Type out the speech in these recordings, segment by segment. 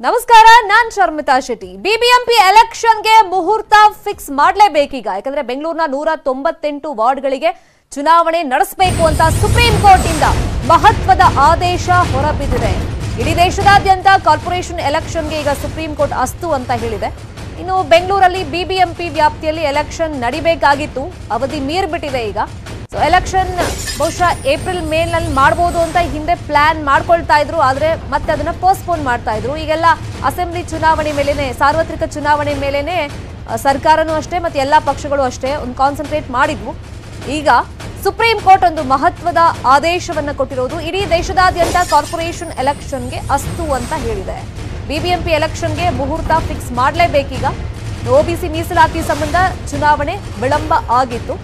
ನಮಸ್ಕಾರ, ನಾನ್ ಶರ್ಮಿತಾ ಶೆಟ್ಟಿ. ಬಿಬಿಎಂಪಿ ಎಲೆಕ್ಷನ್ಗೆ ಮುಹೂರ್ತ ಫಿಕ್ಸ್ ಮಾಡಲೇಬೇಕೀಗ. ಯಾಕಂದ್ರೆ ಬೆಂಗಳೂರಿನ 198 ವಾರ್ಡ್ಗಳಿಗೆ ಚುನಾವಣೆ ನಡೆಸಬೇಕು ಅಂತ ಸುಪ್ರೀಂ ಕೋರ್ಟ್ ಇಂದ ಮಹತ್ವದ ಆದೇಶ ಹೊರಬಿದ್ದಿದೆ. ಇಡೀ ದೇಶದಾದ್ಯಂತ ಕಾರ್ಪೊರೇಷನ್ ಎಲೆಕ್ಷನ್ಗೆ ಈಗ ಸುಪ್ರೀಂ ಕೋರ್ಟ್ ಅಸ್ತು ಅಂತ ಹೇಳಿದೆ. ಇನ್ನು ಬೆಂಗಳೂರಲ್ಲಿ ಬಿಬಿಎಂಪಿ ವ್ಯಾಪ್ತಿಯಲ್ಲಿ ಎಲೆಕ್ಷನ್ ನಡಿಬೇಕಾಗಿತ್ತು, ಅವಧಿ ಮೀರ್ಬಿಟ್ಟಿದೆ ಈಗ. ಸೊ ಎಲೆಕ್ಷನ್ ಬಹುಶಃ ಏಪ್ರಿಲ್ ಮೇನಲ್ಲಿ ಮಾಡಬಹುದು ಅಂತ ಹಿಂದೆ ಪ್ಲಾನ್ ಮಾಡ್ಕೊಳ್ತಾ ಇದ್ರು, ಆದ್ರೆ ಮತ್ತೆ ಅದನ್ನ ಪೋಸ್ಟ್ಪೋನ್ ಮಾಡ್ತಾ ಇದ್ರು. ಈಗೆಲ್ಲ ಅಸೆಂಬ್ಲಿ ಚುನಾವಣೆ ಮೇಲೇನೆ, ಸಾರ್ವತ್ರಿಕ ಚುನಾವಣೆ ಮೇಲೇನೆ ಸರ್ಕಾರನೂ ಅಷ್ಟೇ ಮತ್ತೆ ಎಲ್ಲಾ ಪಕ್ಷಗಳು ಅಷ್ಟೇ ಒಂದು ಕಾನ್ಸಂಟ್ರೇಟ್ ಮಾಡಿದ್ವು. ಈಗ ಸುಪ್ರೀಂ ಕೋರ್ಟ್ ಒಂದು ಮಹತ್ವದ ಆದೇಶವನ್ನ ಕೊಟ್ಟಿರೋದು ಇಡೀ ದೇಶದಾದ್ಯಂತ ಕಾರ್ಪೊರೇಷನ್ ಎಲೆಕ್ಷನ್ಗೆ ಅಸ್ತು ಅಂತ ಹೇಳಿದೆ. ಬಿಬಿಎಂಪಿ ಎಲೆಕ್ಷನ್ಗೆ ಮುಹೂರ್ತ ಫಿಕ್ಸ್ ಮಾಡಲೇಬೇಕೀಗ. ಒಬಿಸಿ ಮೀಸಲಾತಿ ಸಂಬಂಧ ಚುನಾವಣೆ ವಿಳಂಬ ಆಗಿತ್ತು.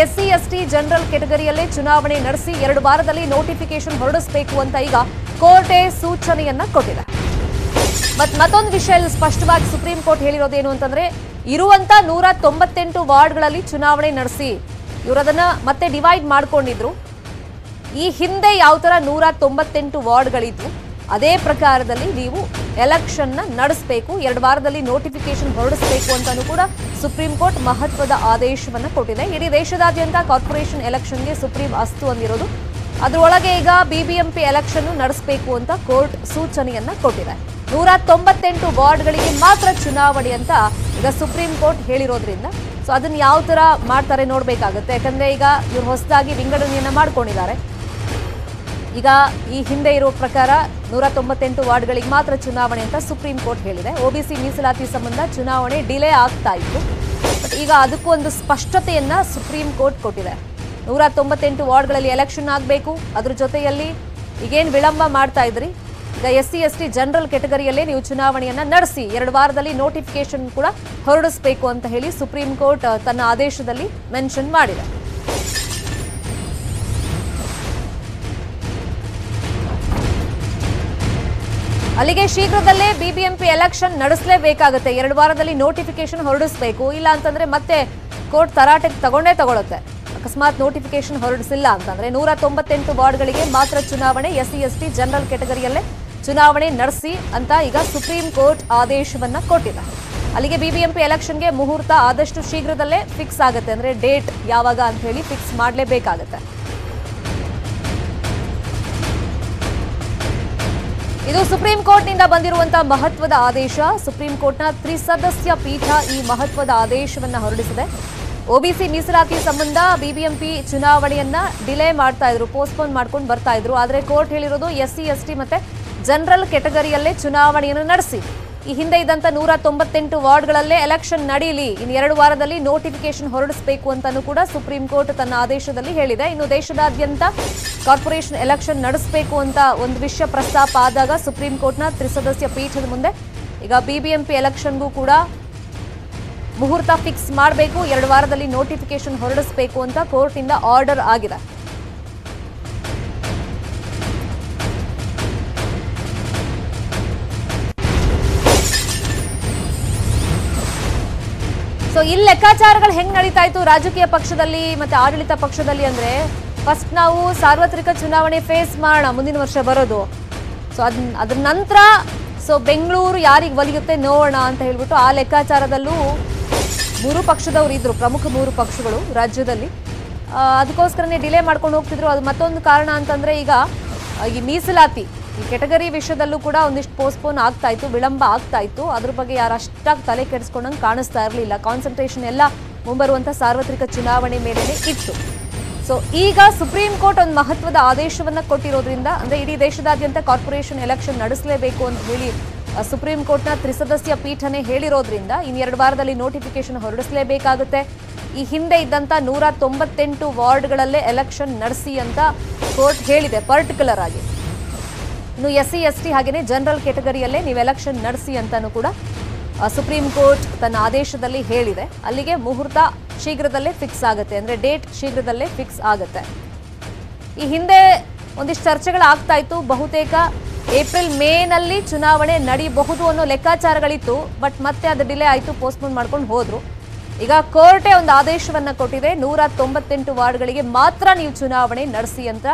ಎಸ್ಸಿ ಎಸ್ಟಿ ಜನರಲ್ ಕೆಟಗರಿಯಲ್ಲೇ ಚುನಾವಣೆ ನಡೆಸಿ 2 ವಾರದಲ್ಲಿ ನೋಟಿಫಿಕೇಶನ್ ಹೊರಡಿಸಬೇಕು ಅಂತ ಈಗ ಕೋರ್ಟೇ ಸೂಚನೆಯನ್ನ ಕೊಟ್ಟಿದೆ. ಮತ್ತೊಂದು ವಿಷಯ ಸ್ಪಷ್ಟವಾಗಿ ಸುಪ್ರೀಂ ಕೋರ್ಟ್ ಹೇಳಿರೋದೇನು ಅಂತಂದ್ರೆ, ಇರುವಂತ 198 ವಾರ್ಡ್ಗಳಲ್ಲಿ ಚುನಾವಣೆ ನಡೆಸಿ. ಇವರದನ್ನ ಮತ್ತೆ ಡಿವೈಡ್ ಮಾಡ್ಕೊಂಡಿದ್ರು. ಈ ಹಿಂದೆ ಯಾವ ತರ 198 ವಾರ್ಡ್ಗಳಿದ್ವು ಅದೇ ಪ್ರಕಾರದಲ್ಲಿ ನೀವು ಎಲೆಕ್ಷನ್ ನಡೆಸಬೇಕು, 2 ವಾರದಲ್ಲಿ ನೋಟಿಫಿಕೇಶನ್ ಹೊರಡಿಸಬೇಕು ಅಂತಾನೂ ಕೂಡ ಸುಪ್ರೀಂ ಕೋರ್ಟ್ ಮಹತ್ವದ ಆದೇಶವನ್ನ ಕೊಟ್ಟಿದೆ. ಇಡೀ ದೇಶದಾದ್ಯಂತ ಕಾರ್ಪೊರೇಷನ್ ಎಲೆಕ್ಷನ್ಗೆ ಸುಪ್ರೀಂ ಅಸ್ತು ಅಂದಿರೋದು, ಅದರೊಳಗೆ ಈಗ ಬಿಬಿಎಂಪಿ ಎಲೆಕ್ಷನ್ ನಡೆಸಬೇಕು ಅಂತ ಕೋರ್ಟ್ ಸೂಚನೆಯನ್ನ ಕೊಟ್ಟಿದೆ. 198 ವಾರ್ಡ್ಗಳಿಗೆ ಮಾತ್ರ ಚುನಾವಣೆ ಅಂತ ಈಗ ಸುಪ್ರೀಂ ಕೋರ್ಟ್ ಹೇಳಿರೋದ್ರಿಂದ ಸೊ ಅದನ್ನ ಯಾವ ತರ ಮಾಡ್ತಾರೆ ನೋಡ್ಬೇಕಾಗುತ್ತೆ. ಯಾಕಂದ್ರೆ ಈಗ ಇವ್ರು ಹೊಸದಾಗಿ ವಿಂಗಡಣೆಯನ್ನ ಮಾಡ್ಕೊಂಡಿದ್ದಾರೆ. ಈಗ ಈ ಹಿಂದೆ ಇರೋ ಪ್ರಕಾರ 198 ವಾರ್ಡ್ಗಳಿಗೆ ಮಾತ್ರ ಚುನಾವಣೆ ಅಂತ ಸುಪ್ರೀಂ ಕೋರ್ಟ್ ಹೇಳಿದೆ. ಒಬಿಸಿ ಮೀಸಲಾತಿ ಸಂಬಂಧ ಚುನಾವಣೆ ಡಿಲೇ ಆಗ್ತಾ ಇತ್ತು, ಬಟ್ ಈಗ ಅದಕ್ಕೂ ಒಂದು ಸ್ಪಷ್ಟತೆಯನ್ನ ಸುಪ್ರೀಂ ಕೋರ್ಟ್ ಕೊಟ್ಟಿದೆ. 198 ವಾರ್ಡ್ಗಳಲ್ಲಿ ಎಲೆಕ್ಷನ್ ಆಗಬೇಕು, ಅದ್ರ ಜೊತೆಯಲ್ಲಿ ಈಗೇನು ವಿಳಂಬ ಮಾಡ್ತಾ ಇದ್ರಿ, ಈಗ ಎಸ್ಸಿ ಎಸ್ಟಿ ಜನರಲ್ ಕೆಟಗರಿಯಲ್ಲೇ ನೀವು ಚುನಾವಣೆಯನ್ನ ನಡೆಸಿ 2 ವಾರದಲ್ಲಿ ನೋಟಿಫಿಕೇಶನ್ ಕೂಡ ಹೊರಡಿಸಬೇಕು ಅಂತ ಹೇಳಿ ಸುಪ್ರೀಂ ಕೋರ್ಟ್ ತನ್ನ ಆದೇಶದಲ್ಲಿ ಮೆನ್ಷನ್ ಮಾಡಿದೆ. ಅಲ್ಲಿಗೆ ಶೀಘ್ರದಲ್ಲೇ ಬಿಬಿಎಂಪಿ ಎಲೆಕ್ಷನ್ ನಡೆಸಲೇಬೇಕಾಗುತ್ತೆ. 2 ವಾರದಲ್ಲಿ ನೋಟಿಫಿಕೇಶನ್ ಹೊರಡಿಸಬೇಕು, ಇಲ್ಲ ಅಂತಂದ್ರೆ ಮತ್ತೆ ಕೋರ್ಟ್ ತರಾಟೆಗೆ ತಗೊಳುತ್ತೆ. ಅಕಸ್ಮಾತ್ ನೋಟಿಫಿಕೇಶನ್ ಹೊರಡಿಸಿಲ್ಲ ಅಂತಂದ್ರೆ 198 ವಾರ್ಡ್ಗಳಿಗೆ ಮಾತ್ರ ಚುನಾವಣೆ, ಎಸ್ಸಿ ಎಸ್ಟಿ ಜನರಲ್ ಕೆಟಗರಿಯಲ್ಲೇ ಚುನಾವಣೆ ನಡೆಸಿ ಅಂತ ಈಗ ಸುಪ್ರೀಂ ಕೋರ್ಟ್ ಆದೇಶವನ್ನ ಕೊಟ್ಟಿದೆ. ಅಲ್ಲಿಗೆ ಬಿಬಿಎಂಪಿ ಎಲೆಕ್ಷನ್ಗೆ ಮುಹೂರ್ತ ಆದಷ್ಟು ಶೀಘ್ರದಲ್ಲೇ ಫಿಕ್ಸ್ ಆಗುತ್ತೆ. ಅಂದ್ರೆ ಡೇಟ್ ಯಾವಾಗ ಅಂತ ಹೇಳಿ ಫಿಕ್ಸ್ ಮಾಡಲೇಬೇಕಾಗುತ್ತೆ. ಇದು ಸುಪ್ರೀಂ ಕೋರ್ಟ್ನಿಂದ ಬಂದಿರುವಂತಹ ಮಹತ್ವದ ಆದೇಶ. ಸುಪ್ರೀಂ ಕೋರ್ಟ್ನ ತ್ರಿಸದಸ್ಯ ಪೀಠ ಈ ಮಹತ್ವದ ಆದೇಶವನ್ನ ಹೊರಡಿಸಿದೆ. ಒಬಿಸಿ ಮೀಸಲಾತಿ ಸಂಬಂಧ ಬಿಬಿಎಂಪಿ ಚುನಾವಣೆಯನ್ನ ಡಿಲೇ ಮಾಡ್ತಾ ಇದ್ರು, ಪೋಸ್ಟ್ಪೋನ್ ಮಾಡ್ಕೊಂಡು ಬರ್ತಾ ಇದ್ರು. ಆದ್ರೆ ಕೋರ್ಟ್ ಹೇಳಿರೋದು ಎಸ್ಸಿ ಎಸ್ಟಿ ಮತ್ತೆ ಜನರಲ್ ಕೆಟಗರಿಯಲ್ಲೇ ಚುನಾವಣೆಯನ್ನು ನಡೆಸಿ. ಈ ಹಿಂದೆ ಇದ್ದಂತ 198 ವಾರ್ಡ್ಗಳಲ್ಲೇ ಎಲೆಕ್ಷನ್ ನಡೀಲಿ, ಇನ್ನು 2 ವಾರದಲ್ಲಿ ನೋಟಿಫಿಕೇಶನ್ ಹೊರಡಿಸಬೇಕು ಅಂತಾನೂ ಕೂಡ ಸುಪ್ರೀಂ ಕೋರ್ಟ್ ತನ್ನ ಆದೇಶದಲ್ಲಿ ಹೇಳಿದೆ. ಇನ್ನು ದೇಶದಾದ್ಯಂತ ಕಾರ್ಪೊರೇಷನ್ ಎಲೆಕ್ಷನ್ ನಡೆಸಬೇಕು ಅಂತ ಒಂದು ವಿಷಯ ಪ್ರಸ್ತಾಪ ಆದಾಗ ಸುಪ್ರೀಂ ಕೋರ್ಟ್ನ ತ್ರಿಸದಸ್ಯ ಪೀಠದ ಮುಂದೆ ಈಗ ಬಿಬಿಎಂಪಿ ಎಲೆಕ್ಷನ್ಗೂ ಕೂಡ ಮುಹೂರ್ತ ಫಿಕ್ಸ್ ಮಾಡಬೇಕು, 2 ವಾರದಲ್ಲಿ ನೋಟಿಫಿಕೇಶನ್ ಹೊರಡಿಸಬೇಕು ಅಂತ ಕೋರ್ಟ್ ಇಂದ ಆರ್ಡರ್ ಆಗಿದೆ. ಸೊ ಇಲ್ಲಿ ಲೆಕ್ಕಾಚಾರಗಳು ಹೆಂಗ್ ನಡೀತಾ ಇತ್ತು ರಾಜಕೀಯ ಪಕ್ಷದಲ್ಲಿ ಮತ್ತೆ ಆಡಳಿತ ಪಕ್ಷದಲ್ಲಿ ಅಂದ್ರೆ, ಫಸ್ಟ್ ನಾವು ಸಾರ್ವತ್ರಿಕ ಚುನಾವಣೆ ಫೇಸ್ ಮಾಡೋಣ, ಮುಂದಿನ ವರ್ಷ ಬರೋದು. ಸೊ ಅದ್ರ ನಂತರ ಸೊ ಬೆಂಗಳೂರು ಯಾರಿಗೆ ಒಲಿಯುತ್ತೆ ನೋಡೋಣ ಅಂತ ಹೇಳ್ಬಿಟ್ಟು ಆ ಲೆಕ್ಕಾಚಾರದಲ್ಲೂ 3 ಪಕ್ಷದವರು ಇದ್ರು, ಪ್ರಮುಖ 3 ಪಕ್ಷಗಳು ರಾಜ್ಯದಲ್ಲಿ. ಅದಕ್ಕೋಸ್ಕರನೇ ಡಿಲೇ ಮಾಡ್ಕೊಂಡು ಹೋಗ್ತಿದ್ರು. ಅದು ಮತ್ತೊಂದು ಕಾರಣ ಅಂತಂದ್ರೆ ಈಗ ಈ ಮೀಸಲಾತಿ ಈ ಕೆಟಗರಿ ವಿಷಯದಲ್ಲೂ ಕೂಡ ಒಂದಿಷ್ಟು ಪೋಸ್ಟ್ಪೋನ್ ಆಗ್ತಾ ಇತ್ತು, ವಿಳಂಬ ಆಗ್ತಾ ಇತ್ತು. ಅದ್ರ ಬಗ್ಗೆ ಯಾರು ಅಷ್ಟಾಗಿ ತಲೆ ಕೆಡಿಸ್ಕೊಂಡಂಗೆ ಕಾಣಿಸ್ತಾ ಇರಲಿಲ್ಲ. ಕಾನ್ಸಂಟ್ರೇಷನ್ ಎಲ್ಲ ಮುಂಬರುವಂಥ ಸಾರ್ವತ್ರಿಕ ಚುನಾವಣೆ ಮೇಲೇನೆ ಇತ್ತು. ಸೊ ಈಗ ಸುಪ್ರೀಂ ಕೋರ್ಟ್ ಒಂದು ಮಹತ್ವದ ಆದೇಶವನ್ನ ಕೊಟ್ಟಿರೋದ್ರಿಂದ, ಅಂದ್ರೆ ಇಡೀ ದೇಶದಾದ್ಯಂತ ಕಾರ್ಪೊರೇಷನ್ ಎಲೆಕ್ಷನ್ ನಡೆಸಲೇಬೇಕು ಅಂತ ಹೇಳಿ ಸುಪ್ರೀಂ ಕೋರ್ಟ್ನ ತ್ರಿಸದಸ್ಯ ಪೀಠನೇ ಹೇಳಿರೋದ್ರಿಂದ ಇನ್ನು 2 ವಾರದಲ್ಲಿ ನೋಟಿಫಿಕೇಶನ್ ಹೊರಡಿಸಲೇಬೇಕಾಗುತ್ತೆ. ಈ ಹಿಂದೆ ಇದ್ದಂತ 198 ವಾರ್ಡ್ಗಳಲ್ಲೇ ಎಲೆಕ್ಷನ್ ನಡೆಸಿ ಅಂತ ಕೋರ್ಟ್ ಹೇಳಿದೆ ಪರ್ಟಿಕ್ಯುಲರ್ ಆಗಿ. ಇನ್ನು ಎಸ್ಸಿ ಎಸ್ಟಿ ಹಾಗೇನೆ ಜನರಲ್ ಕೆಟಗರಿಯಲ್ಲೇ ನೀವು ಎಲೆಕ್ಷನ್ ನಡೆಸಿ ಅಂತಾನೂ ಕೂಡ ಸುಪ್ರೀಂ ಕೋರ್ಟ್ ತನ್ನ ಆದೇಶದಲ್ಲಿ ಹೇಳಿದೆ. ಅಲ್ಲಿಗೆ ಮುಹೂರ್ತ ಶೀಘ್ರದಲ್ಲೇ ಫಿಕ್ಸ್ ಆಗುತ್ತೆ, ಅಂದ್ರೆ ಡೇಟ್ ಶೀಘ್ರದಲ್ಲೇ ಫಿಕ್ಸ್ ಆಗುತ್ತೆ. ಈ ಹಿಂದೆ ಒಂದಿಷ್ಟು ಚರ್ಚೆಗಳಾಗ್ತಾ ಇತ್ತು, ಬಹುತೇಕ ಏಪ್ರಿಲ್ ಮೇನಲ್ಲಿ ಚುನಾವಣೆ ನಡೀಬಹುದು ಅನ್ನೋ ಲೆಕ್ಕಾಚಾರಗಳಿತ್ತು, ಬಟ್ ಮತ್ತೆ ಅದು ಡಿಲೇ ಆಯಿತು, ಪೋಸ್ಟ್ಪೋನ್ ಮಾಡ್ಕೊಂಡು ಹೋದ್ರು. ಈಗ ಕೋರ್ಟೇ ಒಂದು ಆದೇಶವನ್ನ ಕೊಟ್ಟಿದೆ, 198 ವಾರ್ಡ್ಗಳಿಗೆ ಮಾತ್ರ ನೀವು ಚುನಾವಣೆ ನಡೆಸಿ ಅಂತ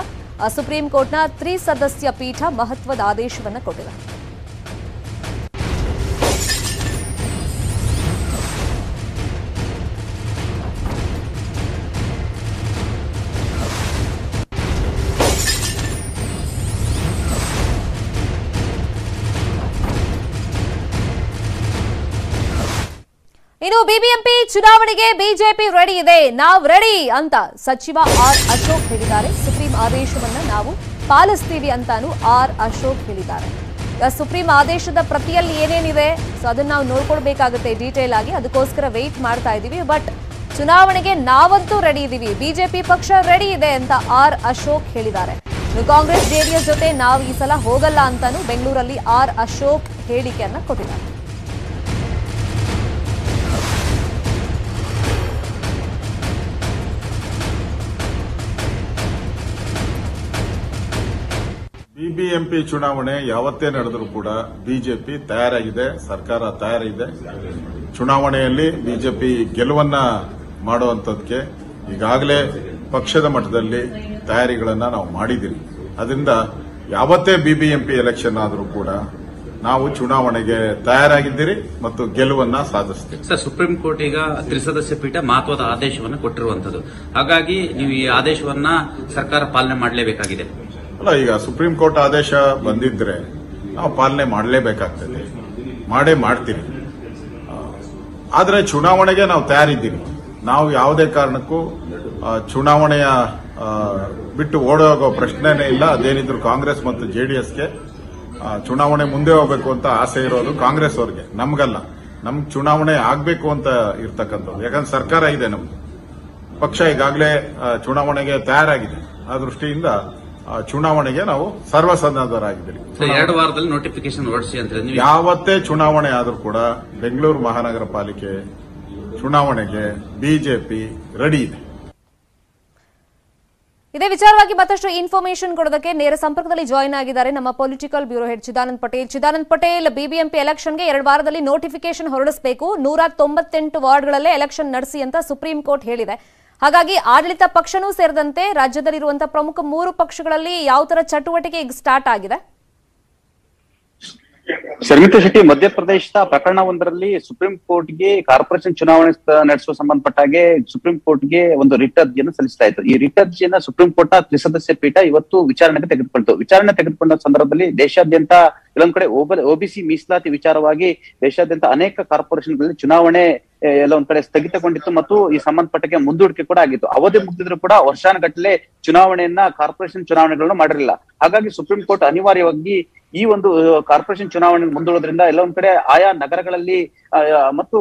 ಸುಪ್ರೀಂ ಕೋರ್ಟ್ನ ತ್ರಿಸದಸ್ಯ ಪೀಠ ಮಹತ್ವದ ಆದೇಶವನ್ನ ಕೊಟ್ಟಿದೆ. ಇನ್ನು ಬಿಬಿಎಂಪಿ ಚುನಾವಣೆಗೆ ಬಿಜೆಪಿ ರೆಡಿ ಇದೆ, ನಾವು ರೆಡಿ ಅಂತ ಸಚಿವ ಆರ್ ಅಶೋಕ್ ಹೇಳಿದ್ದಾರೆ. ಸುಪ್ರೀಂ ಆದೇಶವನ್ನ ನಾವು ಪಾಲಿಸ್ತೀವಿ ಅಂತಾನು ಆರ್ ಅಶೋಕ್ ಹೇಳಿದ್ದಾರೆ. ಸುಪ್ರೀಂ ಆದೇಶದ ಪ್ರತಿಯಲ್ಲಿ ಏನೇನಿದೆ ಸೊ ಅದನ್ನ ನಾವು ನೋಡ್ಕೊಳ್ಬೇಕಾಗುತ್ತೆ ಡೀಟೇಲ್ ಆಗಿ, ಅದಕ್ಕೋಸ್ಕರ ವೆಯ್ಟ್ ಮಾಡ್ತಾ ಇದೀವಿ. ಬಟ್ ಚುನಾವಣೆಗೆ ನಾವಂತೂ ರೆಡಿ ಇದೀವಿ, ಬಿಜೆಪಿ ಪಕ್ಷ ರೆಡಿ ಇದೆ ಅಂತ ಆರ್ ಅಶೋಕ್ ಹೇಳಿದ್ದಾರೆ. ಕಾಂಗ್ರೆಸ್ ಜೆಡಿಎಸ್ ಜೊತೆ ನಾವು ಈ ಸಲ ಹೋಗಲ್ಲ ಅಂತಾನು ಬೆಂಗಳೂರಲ್ಲಿ ಆರ್ ಅಶೋಕ್ ಹೇಳಿಕೆಯನ್ನ ಕೊಟ್ಟಿದ್ದಾರೆ. ಬಿಬಿಎಂಪಿ ಚುನಾವಣೆ ಯಾವತ್ತೇ ನಡೆದರೂ ಕೂಡ ಬಿಜೆಪಿ ತಯಾರಾಗಿದೆ, ಸರ್ಕಾರ ತಯಾರಿದೆ. ಚುನಾವಣೆಯಲ್ಲಿ ಬಿಜೆಪಿ ಗೆಲುವನ್ನ ಮಾಡುವಂತದಕ್ಕೆ ಈಗಾಗಲೇ ಪಕ್ಷದ ಮಟ್ಟದಲ್ಲಿ ತಯಾರಿಗಳನ್ನ ನಾವು ಮಾಡಿದ್ದೀವಿ. ಅದರಿಂದ ಯಾವತ್ತೇ ಬಿಬಿಎಂಪಿ ಎಲೆಕ್ಷನ್ ಆದರೂ ಕೂಡ ನಾವು ಚುನಾವಣೆಗೆ ತಯಾರಾಗಿದ್ದೀರಿ ಮತ್ತು ಗೆಲುವನ್ನ ಸಾಧಿಸ್ತೀವಿ. ಸರ್, ಸುಪ್ರೀಂ ಕೋರ್ಟ್ ಈಗ ತ್ರಿಸದಸ್ಯ ಪೀಠ ಮಹತ್ವದ ಆದೇಶವನ್ನು ಕೊಟ್ಟಿರುವಂತದ್ದು, ಹಾಗಾಗಿ ನೀವು ಈ ಆದೇಶವನ್ನ ಸರ್ಕಾರ ಪಾಲನೆ ಮಾಡಲೇಬೇಕಾಗಿದೆ. ಅಲ್ಲ, ಈಗ ಸುಪ್ರೀಂ ಕೋರ್ಟ್ ಆದೇಶ ಬಂದಿದ್ರೆ ನಾವು ಪಾಲನೆ ಮಾಡಲೇಬೇಕಾಗ್ತದೆ, ಮಾಡೇ ಮಾಡ್ತೀವಿ. ಆದರೆ ಚುನಾವಣೆಗೆ ನಾವು ತಯಾರಿದ್ದೀವಿ. ನಾವು ಯಾವುದೇ ಕಾರಣಕ್ಕೂ ಚುನಾವಣೆಯ ಬಿಟ್ಟು ಓಡೋಗೋ ಪ್ರಶ್ನೆನೇ ಇಲ್ಲ. ಅದೇನಿದ್ರು ಕಾಂಗ್ರೆಸ್ ಮತ್ತು ಜೆಡಿಎಸ್ಗೆ ಚುನಾವಣೆ ಮುಂದೆ ಹೋಗಬೇಕು ಅಂತ ಆಸೆ ಇರೋದು ಕಾಂಗ್ರೆಸ್ ಅವರಿಗೆ, ನಮ್ಗಲ್ಲ. ನಮ್ಗೆ ಚುನಾವಣೆ ಆಗಬೇಕು ಅಂತ ಇರ್ತಕ್ಕಂಥದ್ದು. ಯಾಕಂದ್ರೆ ಸರ್ಕಾರ ಇದೆ, ನಮ್ದು ಪಕ್ಷ ಈಗಾಗಲೇ ಚುನಾವಣೆಗೆ ತಯಾರಾಗಿದೆ. ಆ ದೃಷ್ಟಿಯಿಂದ ಚುನಾವಣೆಗೆ ನಾವು ಸರ್ವಸನ್ನದ್ಧರಾಗಿದ್ದೀವಿ. 2 ವಾರದಲ್ಲಿ ನೋಟಿಫಿಕೇಶನ್ ಹೊರಡಿಸಿ ಅಂತ ಯಾವತ್ತೇ ಚುನಾವಣೆ ಆದರೂ ಕೂಡ ಬೆಂಗಳೂರು ಮಹಾನಗರ ಪಾಲಿಕೆ ಚುನಾವಣೆಗೆ ಬಿಜೆಪಿ ರೆಡಿ ಇದೆ. ಇದೇ ವಿಚಾರವಾಗಿ ಮತ್ತಷ್ಟು ಇನ್ಫಾರ್ಮೇಶನ್ ಕೊಡೋದಕ್ಕೆ ನೇರ ಸಂಪರ್ಕದಲ್ಲಿ ಜಾಯಿನ್ ಆಗಿದ್ದಾರೆ ನಮ್ಮ political bureau head Chidanand Patel. Chidanand Patel, BBMP ಎಲೆಕ್ಷನ್ಗೆ 2 ವಾರದಲ್ಲಿ ನೋಟಿಫಿಕೇಶನ್ ಹೊರಡಿಸಬೇಕು, 198 ವಾರ್ಡ್ಗಳಲ್ಲೇ ಎಲೆಕ್ಷನ್ ನಡೆಸಿ ಅಂತ ಸುಪ್ರೀಂ ಕೋರ್ಟ್ ಹೇಳಿದೆ. ಹಾಗಾಗಿ ಆಡಳಿತ ಪಕ್ಷನೂ ಸೇರಿದಂತೆ ರಾಜ್ಯದಲ್ಲಿರುವಂತಹ ಪ್ರಮುಖ 3 ಪಕ್ಷಗಳಲ್ಲಿ ಯಾವ ತರ ಚಟುವಟಿಕೆ ಈಗ ಸ್ಟಾರ್ಟ್ ಆಗಿದೆ? ಶರ್ಮಿತಾ ಶೆಟ್ಟಿ, ಮಧ್ಯಪ್ರದೇಶದ ಪ್ರಕರಣವೊಂದರಲ್ಲಿ ಸುಪ್ರೀಂ ಕೋರ್ಟ್ಗೆ ಕಾರ್ಪೊರೇಷನ್ ಚುನಾವಣೆ ನಡೆಸುವ ಸಂಬಂಧಪಟ್ಟಾಗೆ ಸುಪ್ರೀಂ ಕೋರ್ಟ್ಗೆ ಒಂದು ರಿಟ್ ಅರ್ಜಿಯನ್ನು ಸಲ್ಲಿಸ್ತಾ ಇತ್ತು. ಈ ರಿಟ್ ಅರ್ಜಿಯನ್ನ ಸುಪ್ರೀಂ ಕೋರ್ಟ್ನ ತ್ರಿಸದಸ್ಯ ಪೀಠ ಇವತ್ತು ವಿಚಾರಣೆಗೆ ತೆಗೆದುಕೊಳ್ತು. ವಿಚಾರಣೆ ತೆಗೆದುಕೊಂಡ ಸಂದರ್ಭದಲ್ಲಿ ದೇಶಾದ್ಯಂತ ಕೆಲವೊಂದ್ ಕಡೆ ಒಬಿಸಿ ಮೀಸಲಾತಿ ವಿಚಾರವಾಗಿ ದೇಶಾದ್ಯಂತ ಅನೇಕ ಕಾರ್ಪೊರೇಷನ್ಗಳಲ್ಲಿ ಚುನಾವಣೆ ಎಲ್ಲ ಒಂದ್ ಕಡೆ ಸ್ಥಗಿತಗೊಂಡಿತ್ತು ಮತ್ತು ಈ ಸಂಬಂಧಪಟ್ಟಕ್ಕೆ ಮುಂದೂಡಿಕೆ ಕೂಡ ಆಗಿತ್ತು. ಅವಧಿ ಮುಗಿದಿದ್ರು ಕೂಡ ವರ್ಷಾನುಗಟ್ಟಲೆ ಚುನಾವಣೆಯನ್ನ ಕಾರ್ಪೊರೇಷನ್ ಚುನಾವಣೆಗಳನ್ನ ಮಾಡಿರಲಿಲ್ಲ. ಹಾಗಾಗಿ ಸುಪ್ರೀಂ ಕೋರ್ಟ್ ಅನಿವಾರ್ಯವಾಗಿ ಈ ಒಂದು ಕಾರ್ಪೊರೇಷನ್ ಚುನಾವಣೆ ಮುಂದೂಡೋದ್ರಿಂದ ಎಲ್ಲ ಒಂದ್ ಕಡೆ ಆಯಾ ನಗರಗಳಲ್ಲಿ ಮತ್ತು